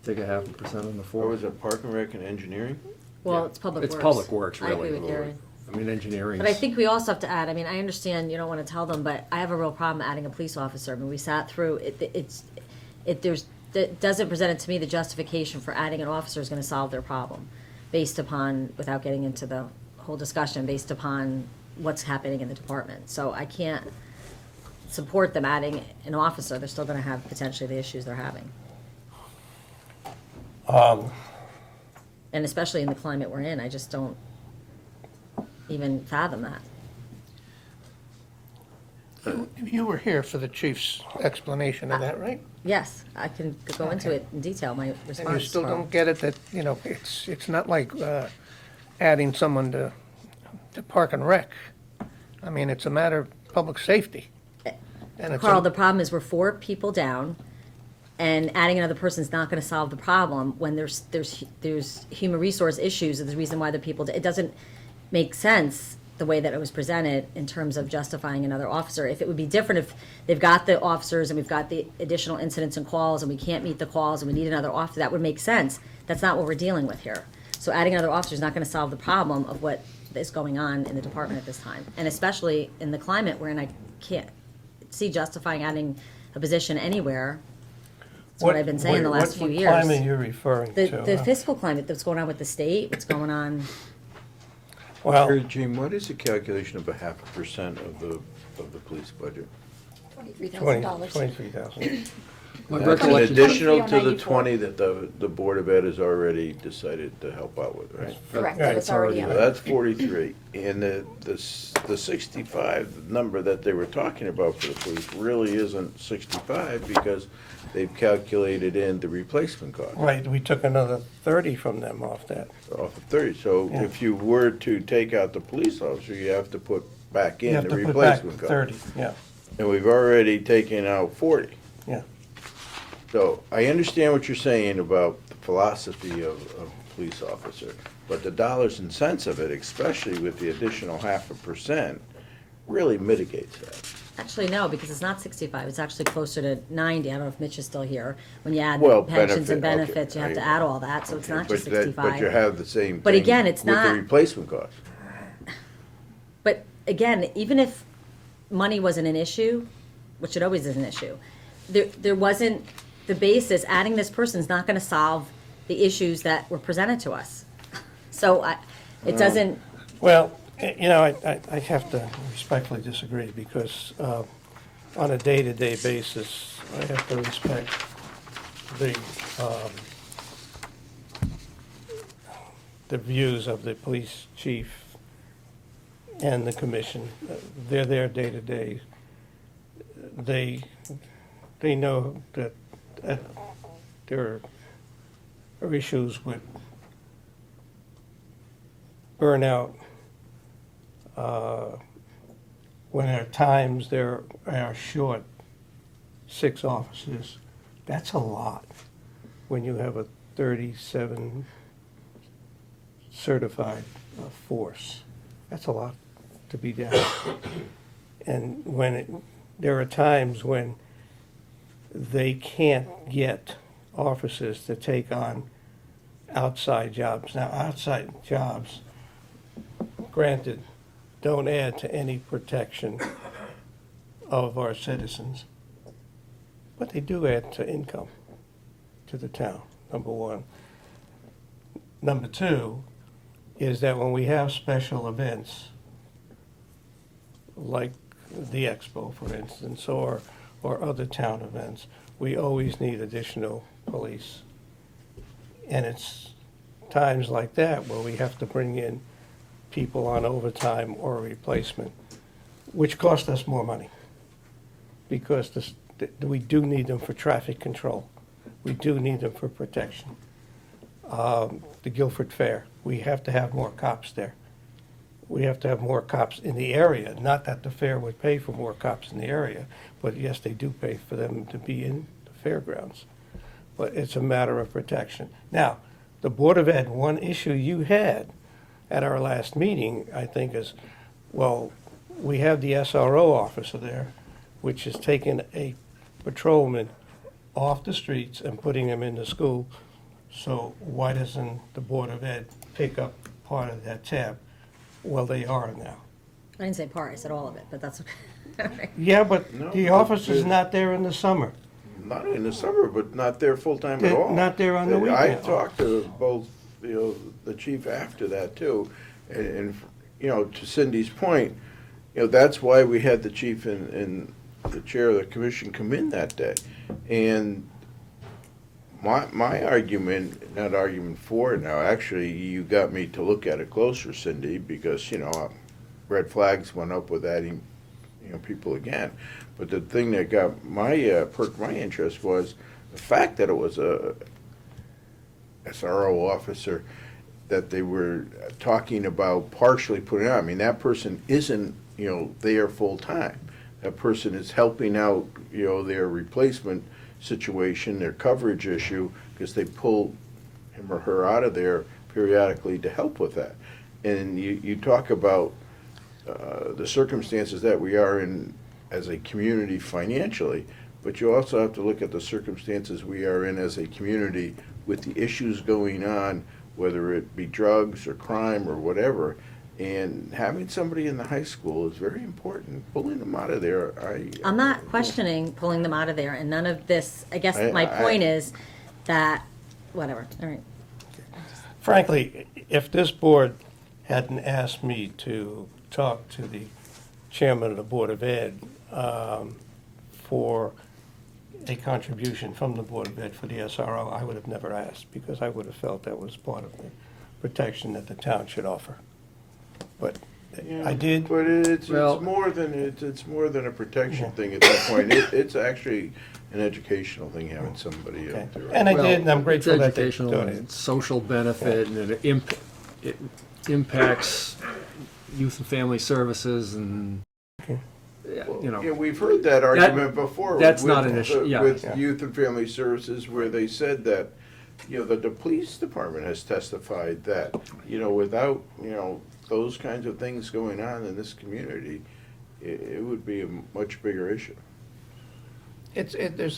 G: take a 0.5% on the
D: Or
G: 4.
D: was it Park and Rec and Engineering?
J: Well,
G: Yeah.
J: it's public works.
G: It's public works,
J: I
G: really.
J: agree with Gary.
G: I mean, engineering.
J: But I think we also have to add, I mean, I understand you don't want to tell them, but I have a real problem adding a police officer. I mean, we sat through, it doesn't present it to me the justification for adding an officer is going to solve their problem, based upon, without getting into the whole discussion, based upon what's happening in the department. So I can't support them adding an officer. They're still going to have potentially the issues they're having. And especially in the climate we're in, I just don't even fathom that.
F: You were here for the chief's explanation of that, right?
J: Yes, I can go into it in detail, my response.
F: And you still
J: tomorrow.
F: don't get it that, you know, it's not like adding someone to Park and Rec. I mean, it's a matter of public safety. And it's
J: Carl, the problem is we're 4 people down, and adding another person is not going to solve the problem when there's human resource issues. Is the reason why the people, it doesn't make sense the way that it was presented in terms of justifying another officer. If it would be different if they've got the officers and we've got the additional incidents and calls and we can't meet the calls and we need another officer, that would make sense. That's not what we're dealing with here. So adding another officer is not going to solve the problem of what is going on in the department at this time. And especially in the climate wherein I can't see justifying adding a position anywhere. That's what I've been saying the last few years.
C: What climate are you referring to?
J: The fiscal climate that's going on with the state, what's going on.
C: Well,
D: Mary Jane, what is the calculation of a 0.5% of the police budget?
A: $23,000.
C: 23,000.
G: My
D: That's an
G: recollection,
D: additional to the
A: 23,094.
D: 20 that the Board of Ed has already decided to help out with, right?
A: Correct,
C: Yeah,
A: that
C: it's
A: is already
C: already
A: on.
D: So that's 43. And the 65 number that they were talking about for the police really isn't 65 because they've calculated in the replacement cost
C: Right, we took another 30 from them off that.
D: off of 30. So
C: Yeah.
D: if you were to take out the police officer, you have to put back
C: You
D: in
C: have
D: the
C: to put back
D: replacement cost.
C: 30, yeah,
D: And we've already taken out 40.
C: yeah.
D: So I understand what you're saying about the philosophy of police officer, but the dollars and cents of it, especially with the additional 0.5%, really mitigates that.
J: Actually, no, because it's not 65, it's actually closer to 90. I don't know if Mitch is still here. When you add
D: Well,
J: pensions and
D: benefit, okay,
J: benefits, you have to
D: I-
J: add all that, so it's
D: Okay,
J: not just
D: but that-
J: 65.
D: But you have the same
J: But
D: thing
J: again, it's
D: with
J: not-
D: the replacement cost.
J: But again, even if money wasn't an issue, which it always is an issue, there wasn't, the basis, adding this person is not gonna solve the issues that were presented to us. So it doesn't,
C: Well, you know, I have to respectfully disagree because on a day-to-day basis, I have to respect the views of the police chief and the commission. They're there day-to-day. They know that there are issues with burnout, when there are times they are short 6 officers, that's a lot when you have a 37 certified force. That's a lot to be down. And there are times when they can't get officers to take on outside jobs. Now, outside jobs, granted, don't add to any protection of our citizens, but they do add to income to the town, number one. Number two is that when we have special events, like the expo, for instance, or other town events, we always need additional police. And it's times like that where we have to bring in people on overtime or replacement, which cost us more money. Because we do need them for traffic control. We do need them for protection. The Guilford Fair, we have to have more cops there. We have to have more cops in the area. Not that the fair would pay for more cops in the area, but yes, they do pay for them to be in the fairgrounds. But it's a matter of protection. Now, the Board of Ed, one issue you had at our last meeting, I think, is, well, we have the SRO officer there, which is taking a patrolman off the streets and putting him in the school. So why doesn't the Board of Ed pick up part of that tab? Well, they are now.
J: I didn't say part, I said all of it, but that's okay.
C: Yeah, but
D: No,
C: the
D: but
C: officer's
D: the-
C: not there in the summer.
D: Not in the summer, but not there full-time at
C: They're
D: all.
C: not there on the
D: I
C: weekend.
D: talked to both, the chief after that too, and, to Cindy's point, that's why we had the chief and the chair of the commission come in that day. And my argument, not argument for it now, actually, you got me to look at it closer, Cindy, because, red flags went up with adding, people again. But the thing that got perked my interest was the fact that it was a SRO officer that they were talking about partially putting out. I mean, that person isn't, there full-time. That person is helping out, their replacement situation, their coverage issue, because they pull him or her out of there periodically to help with that. And you talk about the circumstances that we are in as a community financially, but you also have to look at the circumstances we are in as a community with the issues going on, whether it be drugs or crime or whatever. And having somebody in the high school is very important. Pulling them out of there,
J: I'm not questioning pulling them out of there, and none of this, I guess
D: I-
J: my
D: I-
J: point is that, whatever, all right.
C: Frankly, if this board hadn't asked me to talk to the chairman of the Board of Ed for a contribution from the Board of Ed for the SRO, I would have never asked, because I would have felt that was part of the protection that the town should offer. But I did.
D: But it's
G: Well-
D: more than a protection thing at that point. It's actually an educational thing having somebody
C: Okay.
D: out there.
C: And I
G: Well,
C: did, and I'm grateful
G: it's
C: that they
G: educational
C: donated.
G: and social benefit, and it impacts youth and family services, and
C: Okay.
D: Yeah, we've heard that argument before.
G: that's
D: with
G: not an issue, yeah.
D: With
C: Yeah.
D: Youth and Family Services, where they said that, that the police department has testified that, without, those kinds of things going on in this community, it would be a much bigger issue.
C: There's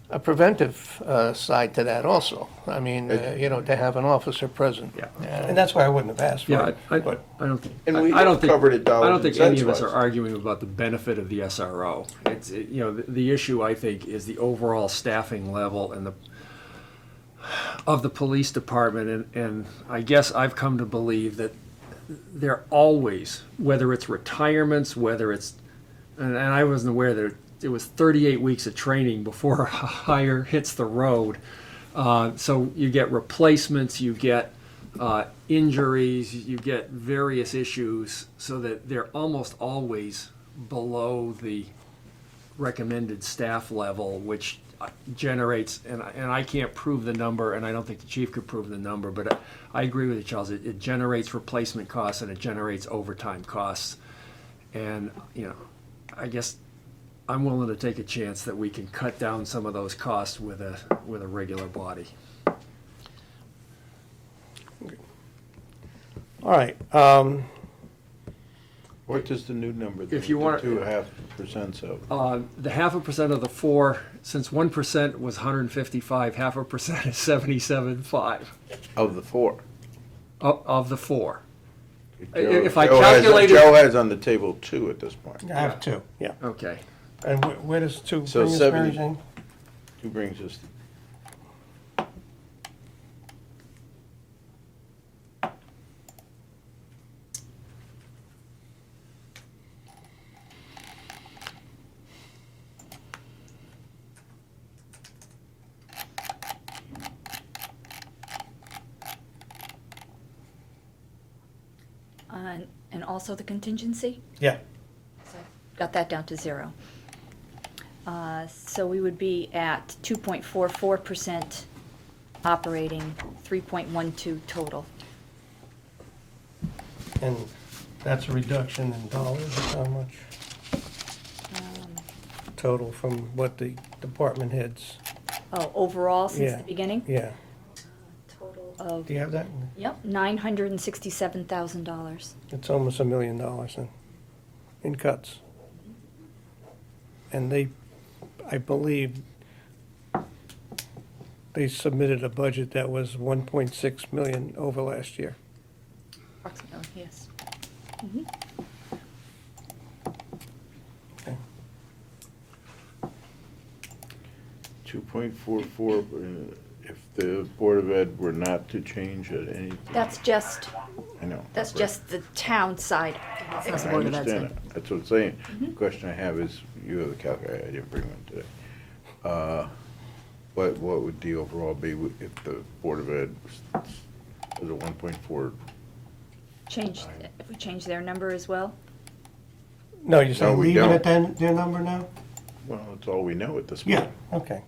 C: a preventive side to that also. I mean, to have an officer present.
G: Yeah.
C: And that's why I wouldn't have asked for
G: yeah,
C: it.
G: I
C: but-
G: don't think.
D: And we
G: I don't
D: have
G: think,
D: covered it dollars
G: I don't
D: and
G: think any of us
D: cents-wise.
G: are arguing about the benefit of the SRO. It's, the issue, I think, is the overall staffing level and of the police department, and I guess I've come to believe that they're always, whether it's retirements, whether it's, and I wasn't aware that it was 38 weeks of training before a hire hits the road. So you get replacements, you get injuries, you get various issues, so that they're almost always below the recommended staff level, which generates, and I can't prove the number, and I don't think the chief could prove the number, but I agree with you, Charles. It generates replacement costs and it generates overtime costs. And, I guess I'm willing to take a chance that we can cut down some of those costs with a regular body.
C: All right,
D: What does the new number?
G: If you want-
D: 2.5% of?
G: The 0.5% of the 4, since 1% was 155, 0.5% is 77.5
D: Of the 4?
G: of the 4.
D: Joe-
G: If I
D: Joe has-
G: calculated-
D: Joe has on the table 2 at this point.
C: I have 2, yeah.
G: Okay.
C: And where does 2
D: So
C: bring us, Mary
D: 70.
C: Jane?
D: 2 brings us,
K: And also the contingency?
C: Yeah,
K: So got that down to 0. So we would be at 2.44% operating, 3.12 total.
C: and that's a reduction in dollars, how much total from what the department heads,
K: Oh, overall since
C: Yeah.
K: the beginning?
C: yeah.
K: Total of,
C: Do you have that?
K: yep, $967,000.
C: It's almost $1 million in cuts. And they, I believe, they submitted a budget that was 1.6 million over last year.
K: Approximately, yes.
D: 2.44, if the Board of Ed were not to change at any,
K: That's just,
D: I know.
K: that's
D: right.
K: just the town side.
J: That's
D: I
J: the Board of Ed's
D: understand
J: side.
D: that. That's what I'm saying. The question I have is, you have the calculator, I didn't bring one today. What would the overall be if the Board of Ed was a 1.4?
K: Changed, if we change their number as well?
C: No, you're saying
D: we
C: leaving it
D: don't.
C: their number now?
D: Well, that's all we know at this point.
C: Yeah, okay.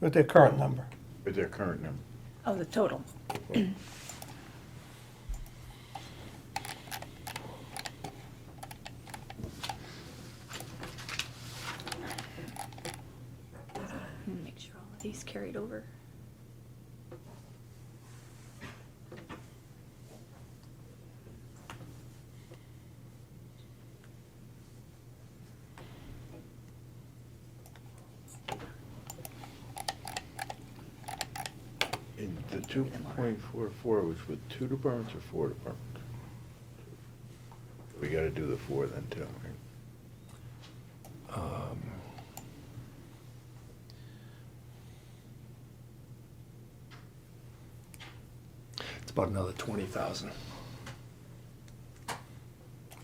C: With their current number.
D: With their current number.
K: Oh, the total. Make sure all of these carried over.
D: And the 2.44 was with 2 departments or 4 departments? We gotta do the 4 then too, right?
G: It's about another 20,000.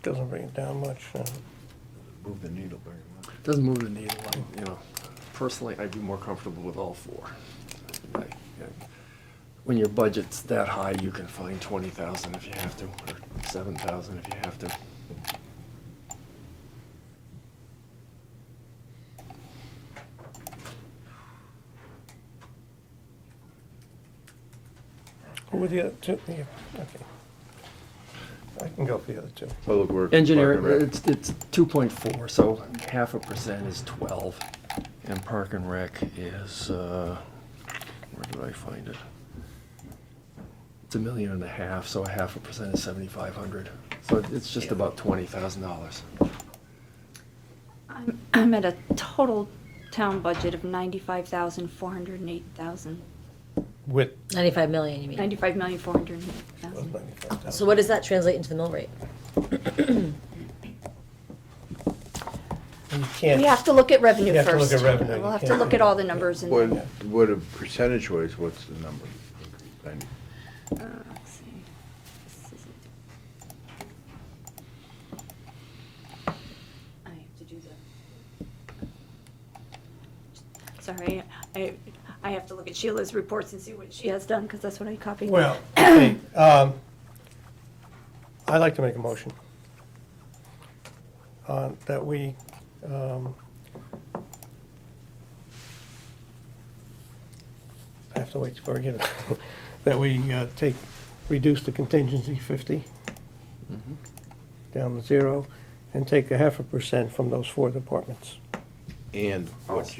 C: Doesn't bring it down much.
D: Move the needle very much.
G: Doesn't move the needle. Personally, I'd be more comfortable with all 4. When your budget's that high, you can find 20,000 if you have to, or 7,000 if you have to.
C: Who were the other 2? Yeah, okay. I can go for the other 2.
D: Public Works.
G: Engineer,
D: Park and Rec.
G: it's 2.4, so 0.5% is 12. And Park and Rec is, where do I find it? It's $1.5 million, so 0.5% is 7,500. So it's just about $20,000.
K: I'm at a total town budget of 95,408,000.
C: With,
J: 95 million, you mean?
K: 95,408,000.
J: So what does that translate into the mill rate?
C: you can't.
K: We have to look at revenue
C: You have to
K: first.
C: look at revenue.
K: We'll have
C: You
K: to
C: can't-
K: look at all the numbers and.
D: What percentage-wise, what's the number?
K: Let's see. This isn't- I have to do that. Sorry, I have to look at Sheila's reports and see what she has done, because that's what I copied.
C: Well, okay, I'd like to make a motion that we, I have to wait before I get it, that we reduce the contingency 50 down to 0, and take 0.5% from those 4 departments.
D: And what's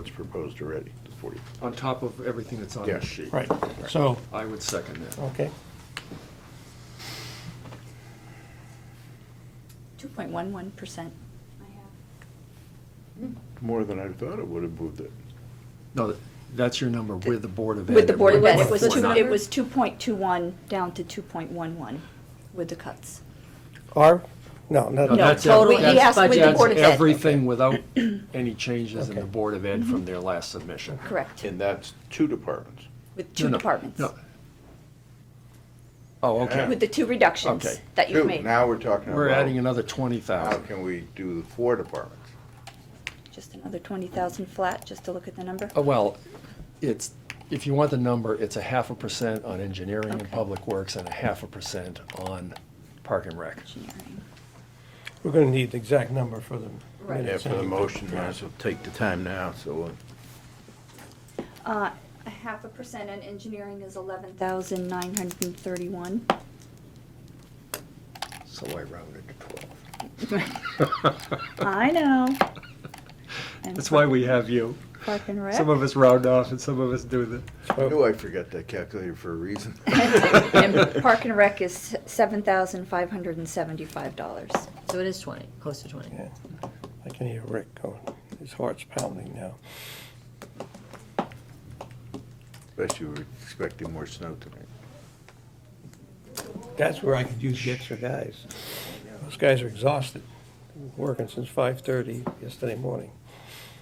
D: proposed already, the 40.
G: On top of everything that's on
D: Yeah.
G: the sheet.
C: Right, so,
G: I would second that.
C: okay,
K: 2.11%.
D: More than I thought it would have moved it.
G: No, that's your number with the Board of Ed.
K: With the Board of Ed,
J: What's
K: it was
J: the
K: two,
J: number?
K: it was 2.21 down to 2.11 with the cuts.
C: no,
K: No,
G: That's
K: total,
G: every-
K: he asked with the
G: that's
K: Board of Ed.
G: everything without any changes in the
C: Okay.
G: Board of Ed from their last submission.
K: Correct,
D: And that's 2 departments.
K: with two
G: No, no,
K: departments,
G: no. Oh, okay.
K: with the two reductions
G: Okay.
K: that you've
D: 2,
K: made.
D: now we're talking about.
G: We're adding another
D: How
G: 20,000.
D: can we do the 4 departments?
K: Just another 20,000 flat, just to look at the number.
G: Well, it's, if you want the number, it's 0.5% on engineering and
K: Okay.
G: public works and 0.5% on park and rec.
K: Engineering.
C: we're gonna need the exact number for the
K: Right.
D: Yeah,
C: minutes.
D: for the
C: anyway.
D: motion, might as well take the time now, so.
K: 0.5% on engineering is 11,931.
G: So I rounded to 12.
K: I know. And
G: That's why we have you.
K: Park and Rec.
G: Some of us round off and some of us do the.
D: I knew I forgot that calculator for a reason.
K: And Park and Rec is $7,575.
J: So it is 20, close to 20.
C: Yeah, I can hear Rick going, his heart's pounding now.
D: Bet you were expecting more snow tonight.
C: That's where I could use the extra guys. Those guys are exhausted, working since 5:30 yesterday morning.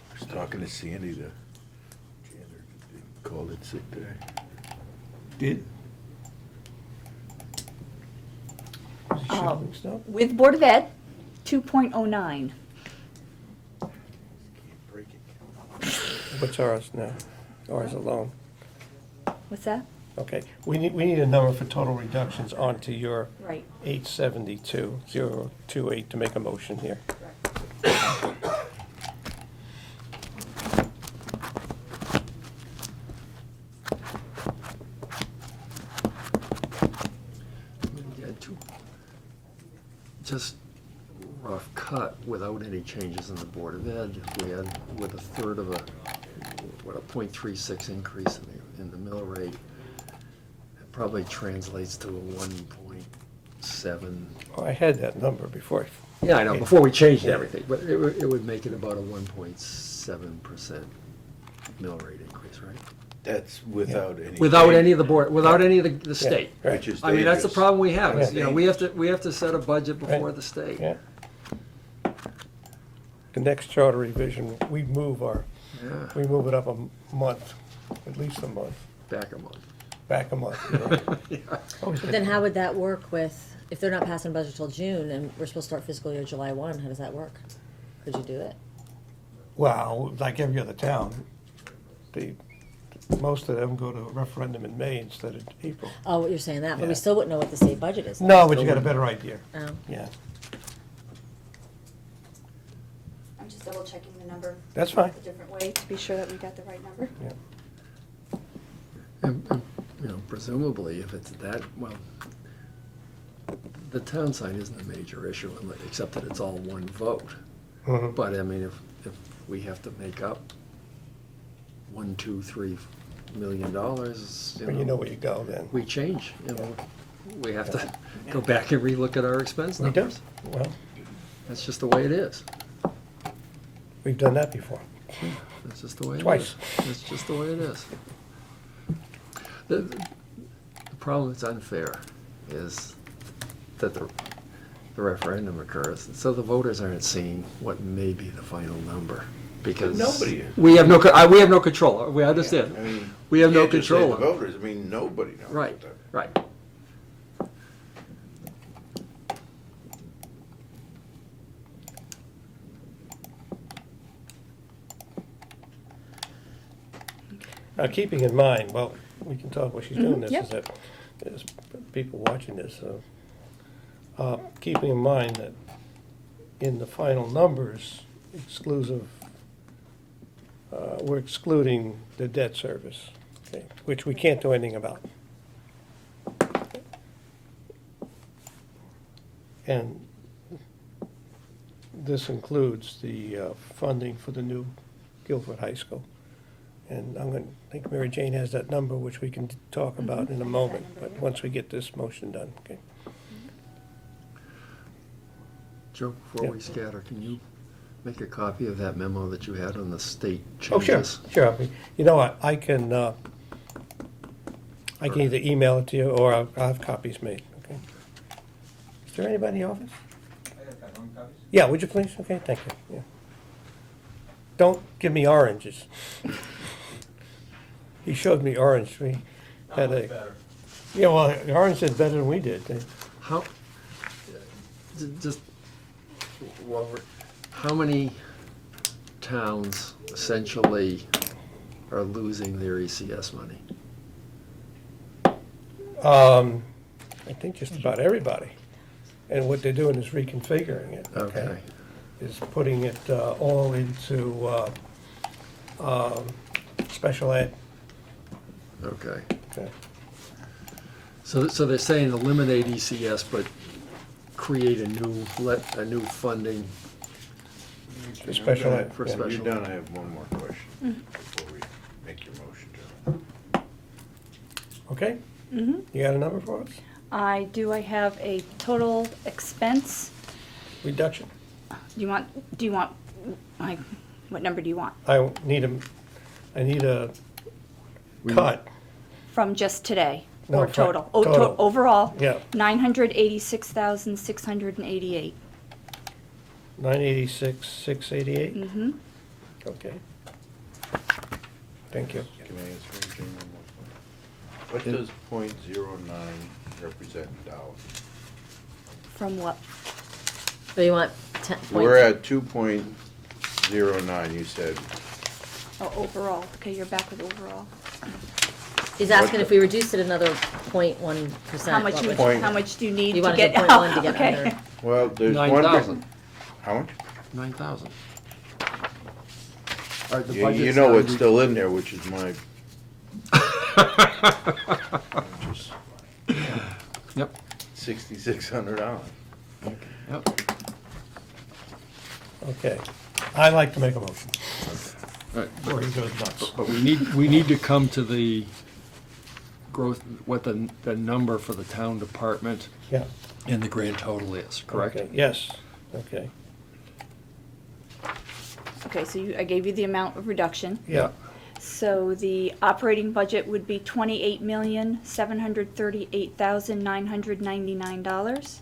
D: I was talking to Sandy, the janitor, called it sick day.
C: Did? Was he shoveling snow?
K: With Board of Ed, 2.09.
D: Break it.
C: What's ours now? Ours alone.
K: What's that?
C: Okay, we need a number for total reductions onto your
K: Right.
C: 872,028 to make a motion here.
G: Just rough cut without any changes in the Board of Ed. If we had with a third of a 0.36 increase in the mill rate, it probably translates to a 1.7.
C: Oh, I had that number before.
G: Yeah, I know, before we changed everything, but it would make it about a 1.7% mill rate increase, right?
D: That's without any.
G: Without any of the board, without any of the state.
C: Right.
D: Which is
G: I mean, that's the
D: dangerous.
G: problem we have, is,
C: Yeah.
G: you know, we have to set a budget before
C: Right.
G: the state.
C: Yeah. The next charter revision, we move
G: Yeah,
C: it up a month, at least a month,
G: back a month.
C: back a month. You know.
G: Yeah.
C: Always
J: But then how would that work with, if they're not passing budget till June and we're supposed to start fiscal year July 1, how does that work? Could you do it?
C: Well, like every other town, most of them go to a referendum in May instead of April.
J: Oh, what you're saying that, but we
C: Yeah.
J: still wouldn't know what the state budget is.
C: No, but you got a better idea,
J: Oh.
C: yeah.
K: I'm just double checking the number.
C: That's fine.
K: A different way to be sure that we got the right number.
C: Yeah.
G: And, you know, presumably, if it's that, well, the town sign isn't a major issue, except that it's all one vote.
C: Mhm.
G: But, I mean, if we have to make up $1, $2, $3 million,
C: When you know where you go then.
G: we change, you know, we have to go back and relook at our expense
C: We do,
G: numbers.
C: well,
G: That's just the way it is.
C: we've done that before.
G: That's just the way it is.
C: Twice.
G: That's just the way it is. The problem that's unfair is that the referendum occurs, so the voters aren't seeing what may be the final number, because
D: Nobody is.
G: we have no control. We understand.
D: I mean.
G: We have no
D: you can't just say
G: control
D: the
G: on it.
D: voters, I mean, nobody knows.
G: Right, right.
C: Now, keeping in mind, well, we can talk while she's doing this,
K: yep.
C: is that there's people watching this, so, keeping in mind that in the final numbers, exclusive, we're excluding the debt service, okay, which we can't do anything about. And this includes the funding for the new Guilford High School. And I think Mary Jane has that number, which we can talk about in a moment, but once we get this motion done, okay?
G: Joe, before
C: Yeah.
G: we scatter, can you make a copy of that memo that you had on the state
C: Oh, sure,
G: changes?
C: sure. You know what, I can either email it to you, or I'll have copies made, okay? Is there anybody in the office? Yeah, would you please? Okay, thank you, yeah. Don't give me oranges. He showed me orange, we had a. Yeah, well, the orange did better than we did.
G: How, just, well, how many towns essentially are losing their ECS money?
C: I think just about everybody. And what they're doing is reconfiguring it, okay?
G: Okay.
C: Is putting it all into special ed.
G: Okay.
C: Okay.
G: So they're saying eliminate ECS, but create a new funding.
C: For special ed.
G: For
C: yeah.
G: special-
D: You're done, I have one more question before we make your motion, Joe.
C: Okay? You got a number for us?
K: I have a total expense.
C: Reduction.
K: Do you want, like, what number do you want?
C: I need a cut.
K: From just today,
C: No,
K: or
C: from-
K: total? Oh,
C: total.
K: overall?
C: Yeah.
K: 986,688.
C: 986,688?
K: Mm-hmm.
C: Okay. Thank you.
D: Can I ask Mary Jane one more question? What does .09 represent in dollars?
K: From what?
J: So you want
D: We're at 2.09, you said.
K: Oh, overall. Okay, you're back with overall.
J: He's asking if we reduced it another 0.1%.
K: How much,
J: what
K: you-
J: would-
D: Point.
K: how much do you need
J: You
K: to
J: wanna do
K: get?
J: 0.1 to get
K: Okay.
J: under.
D: Well, there's one.
G: 9,000.
D: How much?
G: 9,000. All right, the
D: You
G: budget's
D: know
G: gotta
D: what's
G: be-
D: still in there, which is my. which is
G: Yep,
D: $6,600.
G: yep.
C: Okay. I'd like to make a motion.
G: All right,
C: Before he goes nuts.
G: but we need to come to the growth, what the number for the town department
C: Yeah.
G: and the grand total is, correct?
C: Okay, yes, okay.
K: Okay, so I gave you the amount of reduction.
C: Yeah.
K: So the operating budget would be $28,738,999.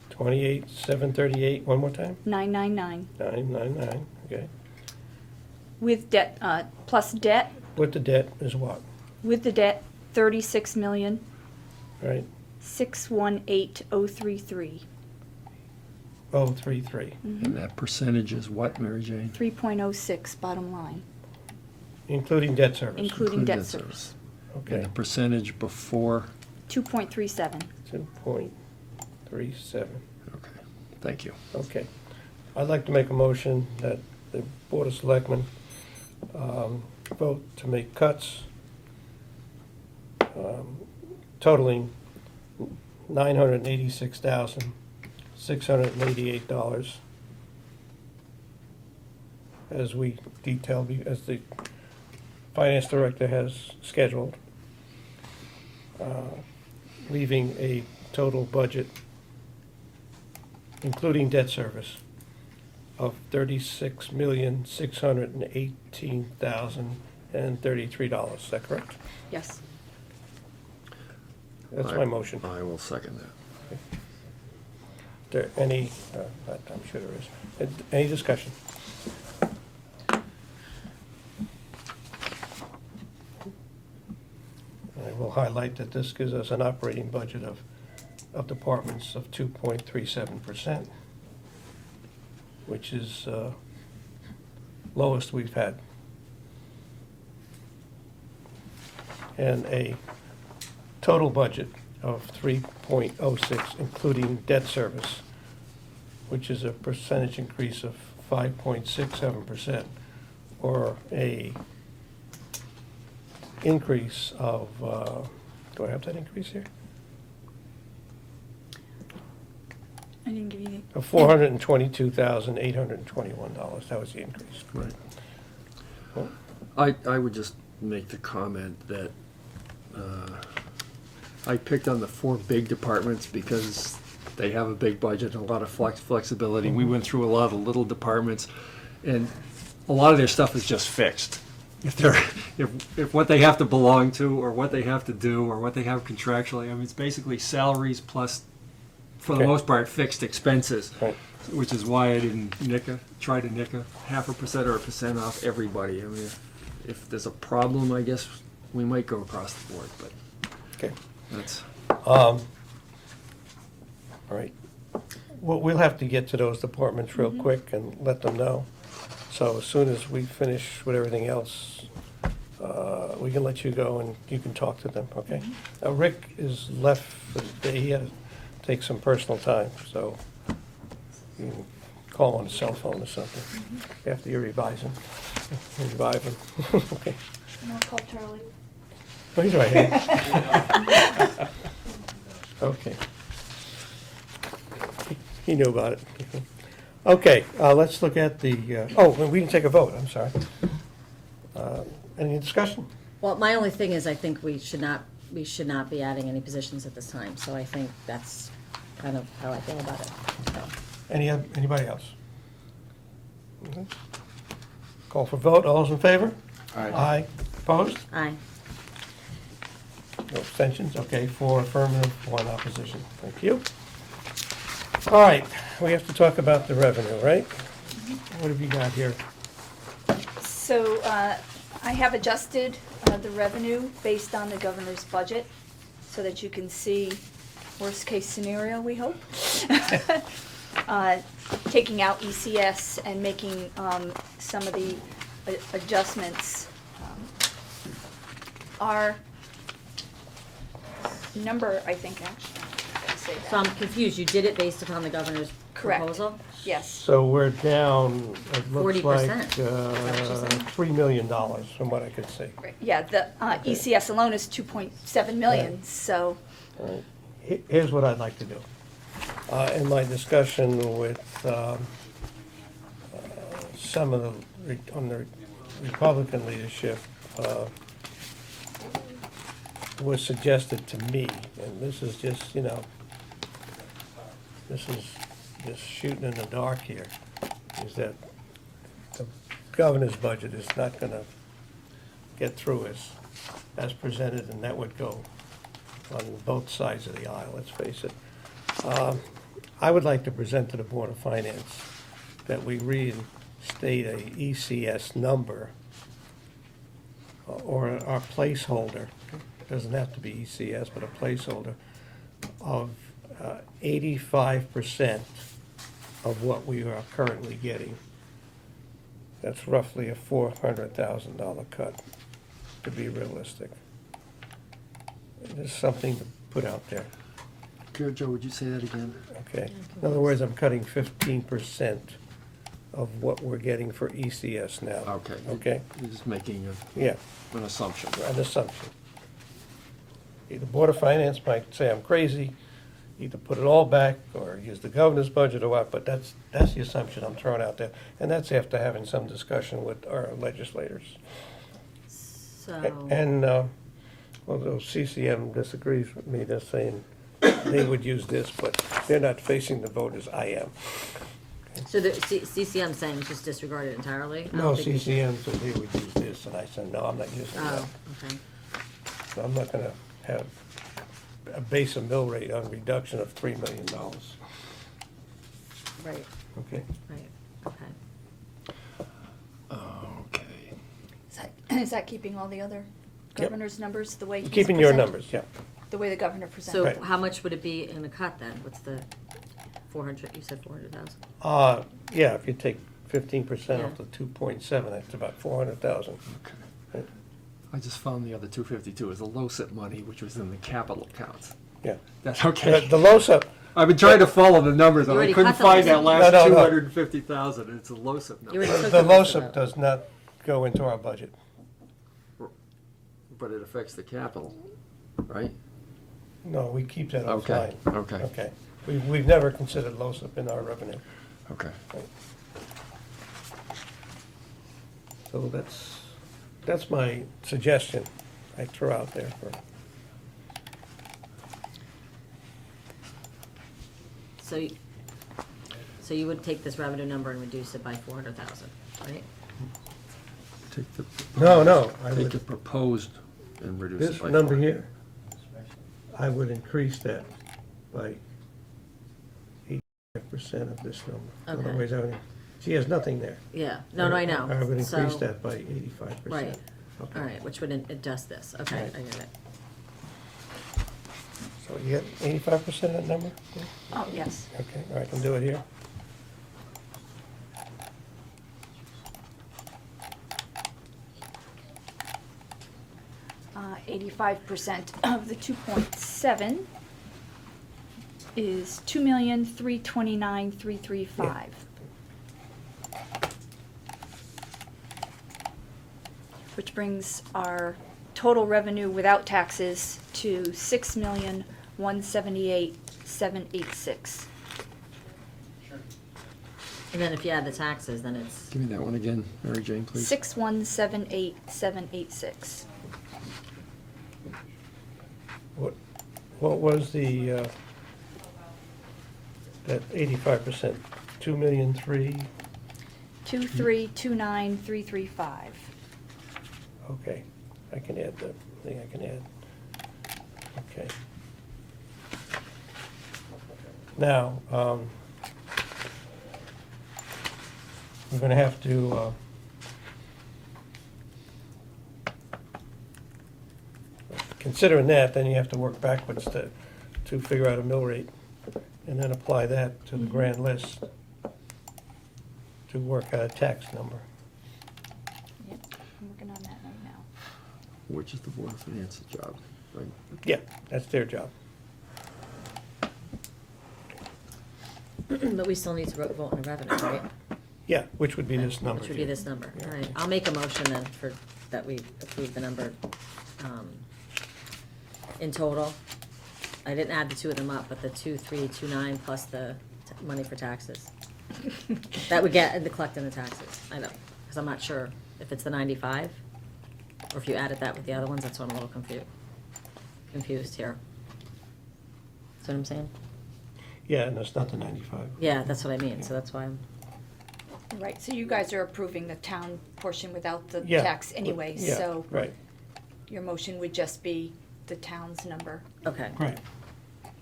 C: 28,738, one more time?
K: 999.
C: 999, okay.
K: With debt, plus debt,
C: With the debt is what,
K: with the debt, 36,618,033.
C: right?
K: 618,033.
C: 033,
G: And that percentage is what, Mary Jane?
K: 3.06 bottom line,
C: including debt service.
K: including debt service.
G: And
C: Okay,
G: the percentage before,
K: 2.37.
C: 2.37,
G: okay, thank you.
C: okay. I'd like to make a motion that the Board of Selectmen vote to make cuts totaling $986,688, as we detailed, as the Finance Director has scheduled, leaving a total budget, including debt service, of $36,618,033. Is that correct?
K: Yes.
C: That's my motion.
G: I will second that.
C: There any, I'm sure there is. Any discussion? I will highlight that this gives us an operating budget of departments of 2.37%, which is lowest we've had. And a total budget of 3.06, including debt service, which is a percentage increase of 5.67%, or a increase of, do I have that increase here?
K: didn't give you.
C: of $422,821. That was the increase.
G: Right. I would just make the comment that I picked on the 4 big departments because they have a big budget and a lot of flexibility. We went through a lot of the little departments, and a lot of their stuff is just fixed. If what they have to belong to, or what they have to do, or what they have contractually, I mean, it's basically salaries plus, for the
C: Okay.
G: most part, fixed expenses.
C: Right.
G: Which is why I didn't try to nick a 0.5% or 1% off everybody. I mean, if there's a problem, I guess we might go across the board, but
C: Okay.
G: that's,
C: All right. Well, we'll have to get to those departments real quick and let them know. So as soon as we finish with everything else, we can let you go and you can talk to them, okay? Rick is left for the day. He had to take some personal time, so you can call on a cell phone or something after you revise him. Revive him. Okay.
K: I'll call Charlie.
C: Oh, he's right here. Okay. He knew about it. Okay, let's look at the, we didn't take a vote, I'm sorry. Any discussion?
J: Well, my only thing is, I think we should not be adding any positions at this time, so I think that's kind of how I feel about it. So,
C: Anybody else? Okay. Call for vote, all those in favor? Aye. Opposed?
J: aye.
C: No abstentions, okay, 4 affirmative, 1 opposition. Thank you. All right, we have to talk about the revenue, right? What have you got here?
K: So I have adjusted the revenue based on the governor's budget so that you can see worst-case scenario, we hope. Taking out ECS and making some of the adjustments. Our number, I think, actually, I gotta say
J: So I'm
K: that.
J: confused, you did it based upon the governor's
K: Correct.
J: proposal?
K: Yes,
C: So we're down, it looks
J: 40%.
C: like,
J: Is that what you're saying?
C: $3 million from what I could see.
K: right. Yeah, the ECS alone is 2.7 million,
C: Right.
K: so,
C: Here's what I'd like to do. In my discussion with some of on the Republican leadership, was suggested to me, and this is just, this is just shooting in the dark here, is that the governor's budget is not gonna get through as presented, and that would go on both sides of the aisle, let's face it. I would like to present to the Board of Finance that we reinstate a ECS number or a placeholder, doesn't have to be ECS, but a placeholder of 85% of what we are currently getting. That's roughly a $400,000 cut, to be realistic. There's something to put out there,
G: Joe, would you say that again?
C: okay? In other words, I'm cutting 15% of what we're getting for ECS now.
G: Okay.
C: Okay?
G: You're just making
C: Yeah,
G: an assumption.
C: an assumption. The Board of Finance might say I'm crazy, either put it all back or use the governor's budget or what, but that's the assumption I'm throwing out there. And that's after having some discussion with our legislators.
J: So,
C: And, although CCM disagrees with me, they're saying they would use this, but they're not facing the voters I am.
J: so the CCM saying just disregard it entirely? I
C: No,
J: don't think we should-
C: CCM said they would use this, and I said, no, I'm not using that.
J: Oh, okay.
C: So I'm not gonna have a base of mill rate on reduction of $3 million,
J: Right,
C: okay?
J: right, okay.
G: Okay.
K: is that keeping all the other governor's numbers the way he's
C: Keeping your
K: presented?
C: numbers, yeah.
K: The way the governor presented?
J: So
C: Right.
J: how much would it be in a cut then? What's the 400, you said 400,000?
C: Yeah, if you take 15%
J: Yeah.
C: off the 2.7, that's about 400,000.
G: Okay. I just found the other 252 is the LoCIP money, which was in the capital accounts.
C: Yeah.
G: That's okay.
C: The LoSiP,
G: I've been trying to follow the numbers, and
J: You
G: I
J: already
G: couldn't
J: cut the
G: find that
J: LoCIP.
G: last
C: No, no, no.
G: 250,000. It's a LoCIP
J: You already
G: number,
J: took
C: the
J: LoCIP
C: LoSiP
J: out.
C: does not go into our budget.
G: but it affects the capital, right?
C: No, we keep that on
G: Okay,
C: fine.
G: okay.
C: Okay. We've never considered LOSIP in our revenue.
B: Okay.
C: So that's my suggestion I throw out there for,
J: So you would take this revenue number and reduce it by 400,000, right?
B: Take the.
C: No, I
B: Take the
C: would,
B: proposed and reduce it
C: this
B: by.
C: number
B: 4.
C: here, I would increase that by 85% of this number.
J: Okay.
C: Otherwise, I would, she has nothing there.
J: Yeah, no, I know.
C: I would
J: So-
C: increase that by 85%.
J: Right,
C: Okay.
J: all right, which would adjust this, okay,
C: Right.
J: I get it.
C: So you get 85% of that number?
K: Oh, yes.
C: Okay, all right, I can do it here.
K: 85% of the 2.7 is 2,329,335. Which brings our total revenue without taxes to 6,178,786.
J: And then if you add the taxes, then it's,
B: Give me that one again, Mary Jane, please.
K: 6,178,786.
C: What was the, that 85%? 2,000,003?
K: 2,329,335.
C: Okay, I can add the thing I can add. Okay. Now, we're gonna have to, considering that, then you have to work backwards to figure out a mill rate, and then apply that to the grand list to work out a tax number.
K: Yep, I'm working on that right now.
B: Which is the Board of Finance's job, right?
C: Yeah, that's their job.
J: but we still need to vote on the revenue, right?
C: Yeah, which would be this number.
J: Which would be
C: here.
J: this number,
C: Yeah.
J: all right. I'll make a motion then for, that we approve the number, in total. I didn't add the two of them up, but the 2,329 plus the money for taxes. That would get, the collecting the taxes, I know, because I'm not sure if it's the 95, or if you added that with the other ones, that's why I'm a little confused here. See what I'm saying?
C: Yeah, and it's not the 95.
J: Yeah, that's what I mean, so that's why I'm,
K: Right, so you guys are approving the town portion without the
C: Yeah.
K: tax anyway,
C: Yeah,
K: so
C: right,
K: your motion would just be the town's number.
J: okay.
C: right.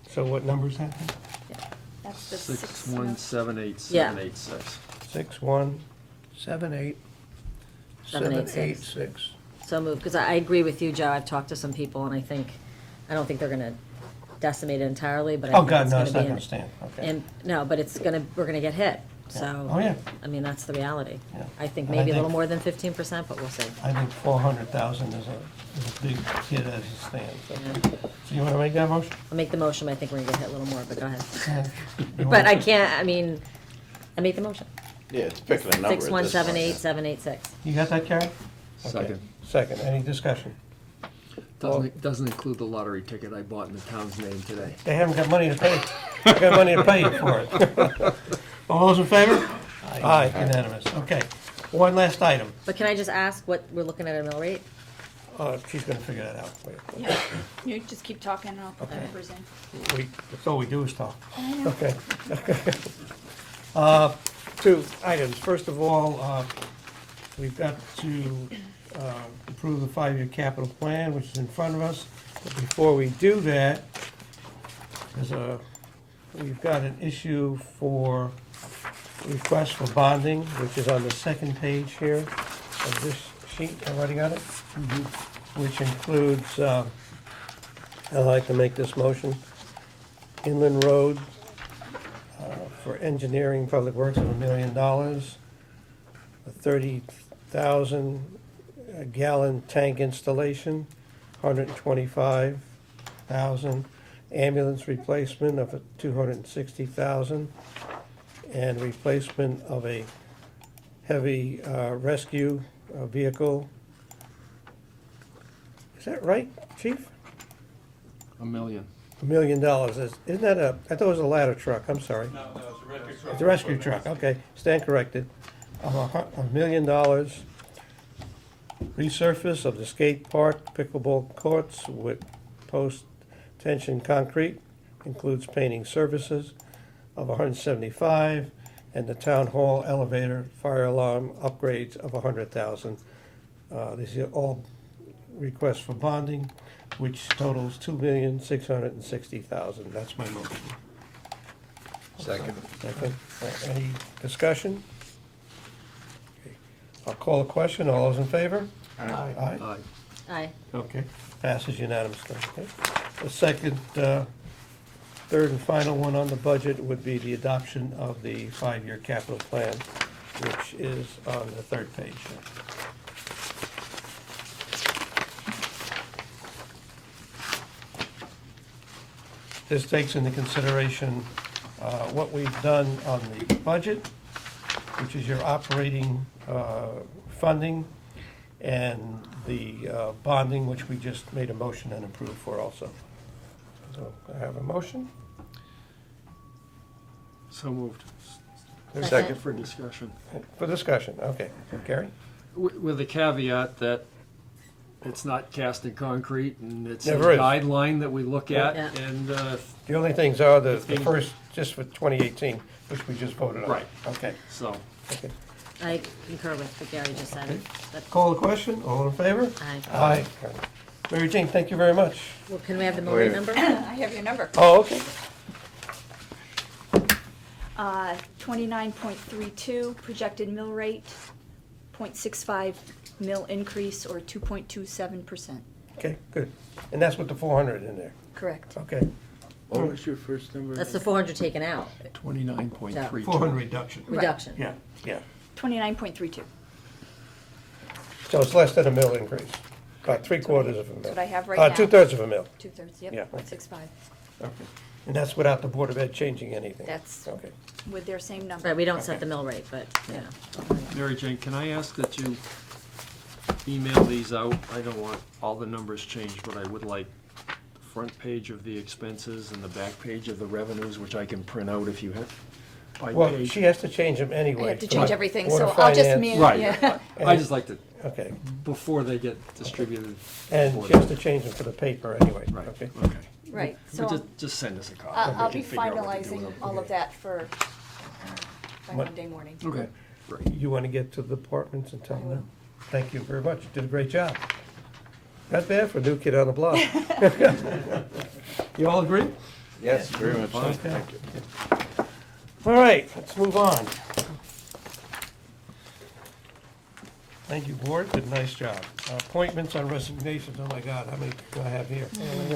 C: So what number is that?
K: That's the
B: 6178786.
C: 6178 786.
J: So moved, because I agree with you, Joe, I've talked to some people, and I don't think they're gonna decimate it entirely, but I
C: Oh,
J: think
C: God,
J: it's
C: no,
J: gonna
C: it's
J: be
C: not
J: an-
C: gonna stand, okay.
J: And, no, but we're gonna get hit, so.
C: Oh, yeah.
J: I mean, that's the reality.
C: Yeah.
J: I think
C: And I
J: maybe a little
C: think-
J: more than 15%, but we'll see.
C: I think 400,000 is a big hit as it stands. So
J: Yeah.
C: So you wanna make that motion?
J: I'll make the motion, but I think we're gonna get hit a little more, but go ahead.
C: You
J: But I
C: wanna-
J: can't, I mean, I make the motion.
D: Yeah, it's picking a number at this point.
J: 6178786.
C: You got that, Karen? Okay.
B: Second.
C: Second, any discussion?
B: Doesn't include the lottery ticket I bought in the town's name today.
C: They haven't got money to pay, they got money to pay you for it. All those in favor? Aye, unanimous, okay. One last item,
J: But can I just ask what we're looking at a mill rate?
C: she's gonna figure that out for you.
K: Yeah, you just keep talking and I'll put the
C: Okay.
K: numbers in.
C: That's all we do is talk.
K: I know.
C: Okay. Two items. First of all, we've got to approve the five-year capital plan, which is in front of us. But before we do that, we've got an issue for request for bonding, which is on the second page here of this sheet. Everybody got it? Which includes, I'd like to make this motion. Inland Road for engineering, public works of $1 million, a 30,000 gallon tank installation, 125,000, ambulance replacement of 260,000, and replacement of a heavy rescue vehicle. Is that right, chief?
B: $1 million.
C: $1 million. Isn't that I thought it was a ladder truck, I'm sorry.
L: No, it's a rescue truck.
C: It's a rescue truck, okay, stand corrected. $1 million. Resurface of the skate park pickleball courts with post-tension concrete, includes painting services of $175, and the town hall elevator fire alarm upgrades of $100,000. These are all requests for bonding, which totals $2,660,000. That's my motion.
B: Second.
C: Second. Any discussion? Okay. I'll call a question. All those in favor?
F: Aye.
C: Aye.
G: Aye.
J: Aye.
C: Okay, passes unanimously. Okay. The second, third and final one on the budget would be the adoption of the five-year capital plan, which is on the third page. This takes into consideration what we've done on the budget, which is your operating funding, and the bonding, which we just made a motion and approved for also. So I have a motion.
G: So moved.
J: Second.
G: For discussion.
C: For discussion, okay. Gary?
G: With the caveat that it's not cast in concrete, and it's a
C: Never is.
G: guideline that we look at,
J: Yeah.
G: and,
C: The only things are the
G: Fifteen.
C: first, just for 2018, which we just voted on.
G: Right.
C: Okay,
G: so,
C: okay.
J: I concur with what Gary just said. That-
C: Call the question, all in favor?
J: Aye.
C: Aye. Mary Jane, thank you very much.
J: Well, can we have the mill
D: Wait
J: rate
D: a
J: number?
K: I have your number.
C: Oh, okay.
K: 29.32, projected mill rate, 0.65 mill increase, or 2.27%.
C: Okay, good. And that's with the 400 in there.
K: Correct.
C: Okay.
D: What was your first number?
J: That's the 400 taken out,
G: 29.32.
C: 400 reduction.
J: reduction.
C: Yeah, yeah.
K: 29.32.
C: So it's less than a mill increase, about 3/4 of a mill.
K: That's what I have right now.
C: 2/3 of a mill.
K: 2/3, yep,
C: Yeah.
K: 0.65,
C: Okay. And that's without the Board of Ed changing anything?
K: That's-
C: Okay.
K: with their same number.
J: Right, we don't set the mill rate, but, yeah.
G: Mary Jane, can I ask that you email these out? I don't want all the numbers changed, but I would like the front page of the expenses and the back page of the revenues, which I can print out if you have, by
C: Well,
G: page.
C: she has to change them anyway.
K: I have to
C: for
K: change everything,
C: Board
K: so
C: of
K: I'll just,
C: Finance.
G: Right.
K: yeah.
G: I just like to,
C: Okay,
G: before they get distributed.
C: and
G: before
C: she has
G: they-
C: to change them for the paper anyway.
G: Right,
C: Okay.
G: okay.
K: Right,
G: But
K: so
G: just send us a copy.
K: I'll
G: We
K: be
G: can figure out what to do
K: finalizing
G: with them.
K: all of that for, by
C: What-
K: Monday morning.
G: Okay, great.
C: You want to get to the departments and tell them that? Thank you very much. You did a great job. Not bad for a new kid on the block. You all agree?
D: Yes, very much so.
C: Okay.
D: Thank you.
C: All right, let's move on. Thank you, board. Did a nice job. Appointments on resignations. Oh my God, how many do I have here?
J: In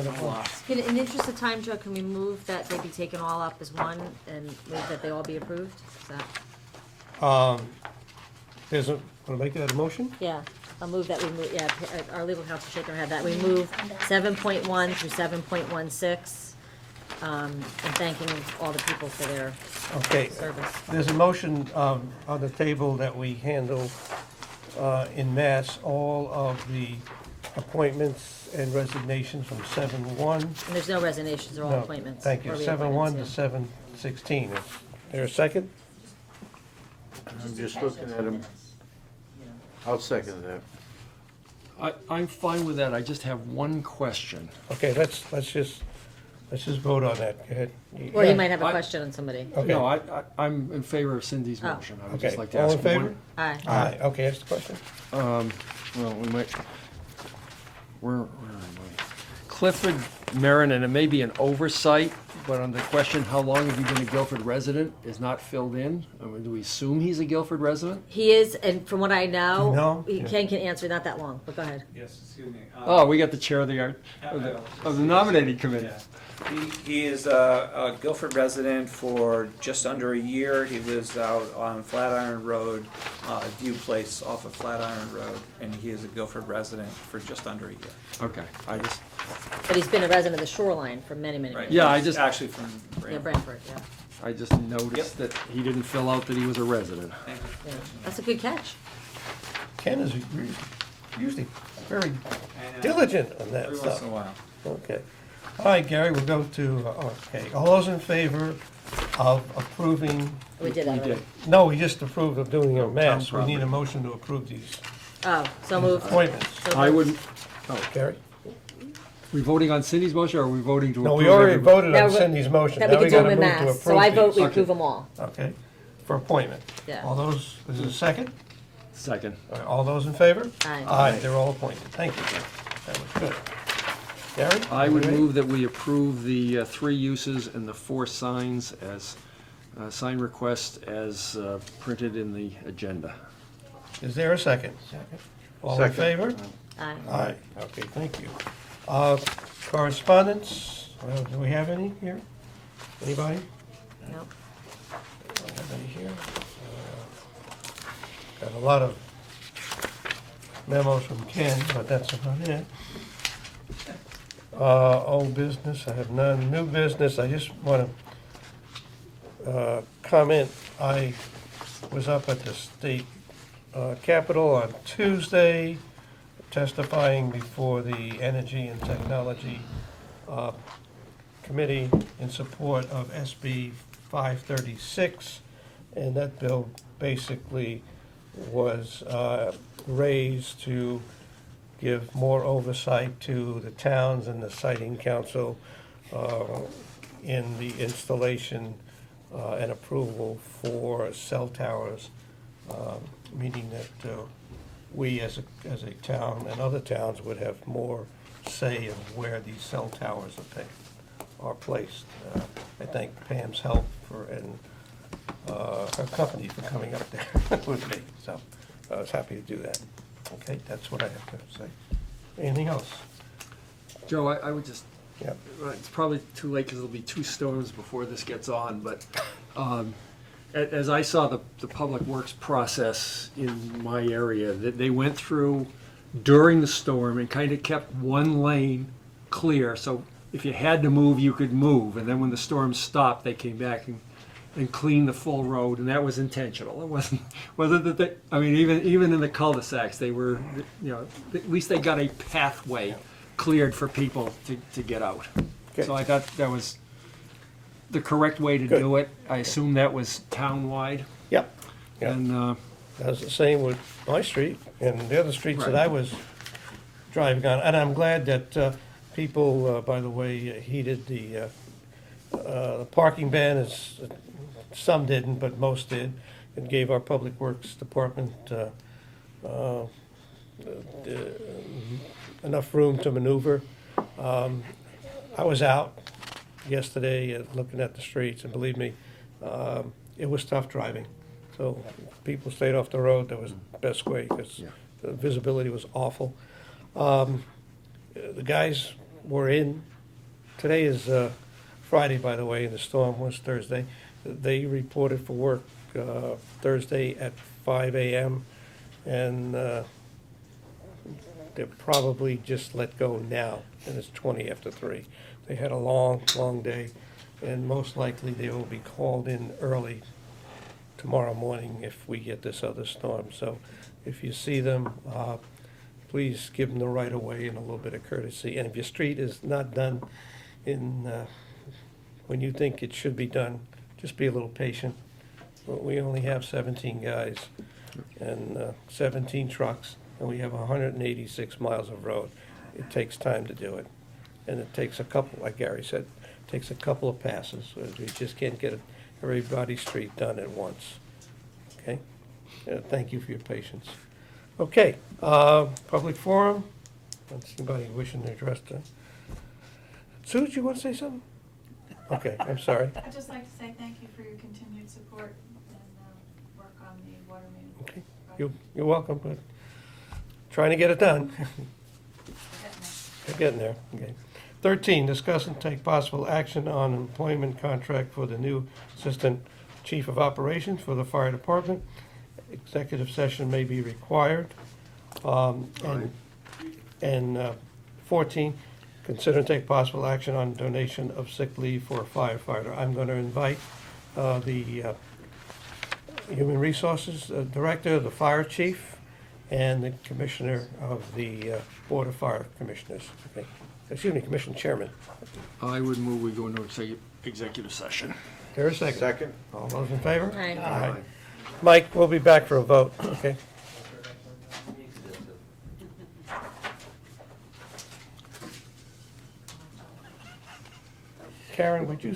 J: interest of time, Joe, can we move that they be taken all up as one and move that they all be approved? Is that,
C: There's a, want to make that a motion?
J: yeah, I'll move that we move, yeah, our legal counsel shaking her head that we move 7.1 through 7.16, and thanking all the people for their
C: Okay.
J: service.
C: There's a motion on the table that we handle in mass all of the appointments and resignations from 7/1.
J: And there's no resignations, they're all
C: No,
J: appointments.
C: Thank you.
J: or
C: 7/1 to
J: reappointments,
C: 7/16. Is there a second?
D: I'm just looking at him. I'll second that.
G: I'm fine with that, I just have one question.
C: Okay, let's just vote on that. Go ahead.
J: yeah. Or you might have a
G: I-
J: question on somebody.
C: Okay.
G: No, I'm in favor of Cindy's
J: Oh.
G: motion, I would
C: Okay,
G: just like to
C: all
G: ask
C: in favor?
G: one.
J: Aye.
C: Aye, okay, ask the question.
G: Well, we might, where am I? Clifford Marin, and it may be an oversight, but on the question, how long have you been a Guilford resident, is not filled in. I mean, do we assume he's a Guilford resident?
J: He is, and from what I know,
C: No?
J: Ken can answer not that long, but go ahead.
L: Yes, excuse me.
G: Oh, we got the chair of the nominating committee.
L: Yeah. He is a Guilford resident for just under a year. He lives out on Flatiron Road, View Place off of Flatiron Road, and he is a Guilford resident for just under a year.
G: Okay, I just,
J: But he's been a resident of the shoreline for many, many years.
G: Yeah, I
L: He's
G: just-
L: actually from
J: Yeah,
L: Branford.
J: Brantford, yeah.
G: I just noticed that he didn't fill out that he was a resident.
L: Thank you.
J: Yeah. That's a good catch.
C: Ken is usually very
L: And,
C: diligent on that
L: every once in a
C: stuff.
L: while.
C: Okay. All right, Gary, we'll go to, okay, all those in favor of approving,
J: We did that already.
C: no, we just approved of doing a mass.
G: town
C: We need a
G: property.
C: motion to approve these
J: Oh, so moved.
C: appointments.
J: So
G: I
J: moved.
G: wouldn't,
C: Gary?
G: we voting on Cindy's motion, or are we voting to approve?
C: No, we already
G: everybody?
C: voted
J: Now
C: on
J: we-
C: Cindy's motion.
J: That we
C: Now
J: can do them
C: gotta
J: in
C: move to
J: mass. So I
C: approve
J: vote we
C: these.
J: approve them all.
C: Okay, for appointment.
J: Yeah.
C: All those, is it a second?
G: Second.
C: All those in favor?
J: Aye.
C: Aye, they're all appointed. Thank you, Gary. That was good. Gary?
G: I would
C: you ready?
G: move that we approve the 3 uses and the 4 signs as, sign requests as printed in the agenda.
C: Is there a second? Second. All in
D: Second.
C: favor?
J: Aye.
C: Aye, okay, thank you. Correspondence, do we have any here? Anybody?
J: Nope.
C: Don't have any here. Got a lot of memos from Ken, but that's about it. Old business, I have none. New business, I just want to comment, I was up at the state Capitol on Tuesday, testifying before the Energy and Technology Committee in support of SB 536, and that bill basically was raised to give more oversight to the towns and the siting council in the installation and approval for cell towers, meaning that we as a town and other towns would have more say in where these cell towers are placed. I thank Pam's help and her company for coming up there with me, so I was happy to do that. Okay, that's what I have to say. Anything else?
G: Joe, I would just,
C: Yep.
G: it's probably too late because there'll be 2 storms before this gets on, but as I saw the public works process in my area, that they went through during the storm and kind of kept one lane clear, so if you had to move, you could move, and then when the storm stopped, they came back and cleaned the full road, and that was intentional. It wasn't that they, I mean, even in the cul-de-sacs, they were, at least they got a pathway cleared for people to get out.
C: Okay.
G: So I thought that was the correct way to
C: Good.
G: do it. I assume that was town-wide,
C: Yep. Yep.
G: and,
C: That was the same with my street and the other streets that I was driving on. And I'm glad that people, by the way, heeded the parking ban. Is some didn't, but most did, and gave our Public Works Department enough room to maneuver. I was out yesterday looking at the streets, and believe me, it was tough driving. So people stayed off the road. That was the best way, because the visibility was awful. The guys were in. Today is Friday, by the way, and the storm was Thursday. They reported for work Thursday at 5 a.m., and they're probably just let go now, and it's 20 after 3. They had a long, long day, and most likely they will be called in early tomorrow morning if we get this other storm. So if you see them, please give them the right of way and a little bit of courtesy. And if your street is not done when you think it should be done, just be a little patient. We only have 17 guys and 17 trucks, and we have 186 miles of road. It takes time to do it. And it takes a couple, like Gary said, it takes a couple of passes. We just can't get everybody's street done at once. Okay? Thank you for your patience. Okay, public forum. Anybody wishing to address the... Sue, do you want to say something? Okay, I'm sorry.
A: I'd just like to say thank you for your continued support and work on the water main.
C: Okay, you're welcome, but trying to get it done. We're getting there, okay. 13, discuss and take possible action on employment contract for the new Assistant Chief of Operations for the Fire Department. Executive session may be required. And 14, consider and take possible action on donation of sick leave for a firefighter. I'm going to invite the Human Resources Director, the Fire Chief, and the Commissioner of the Board of Fire Commissioners. Okay. Excuse me, Commission Chairman.
B: I would move we go into executive session.
C: There a second?
D: Second?
C: All those in favor?
J: Aye.
C: Mike, we'll be back for a vote, okay? Karen, would you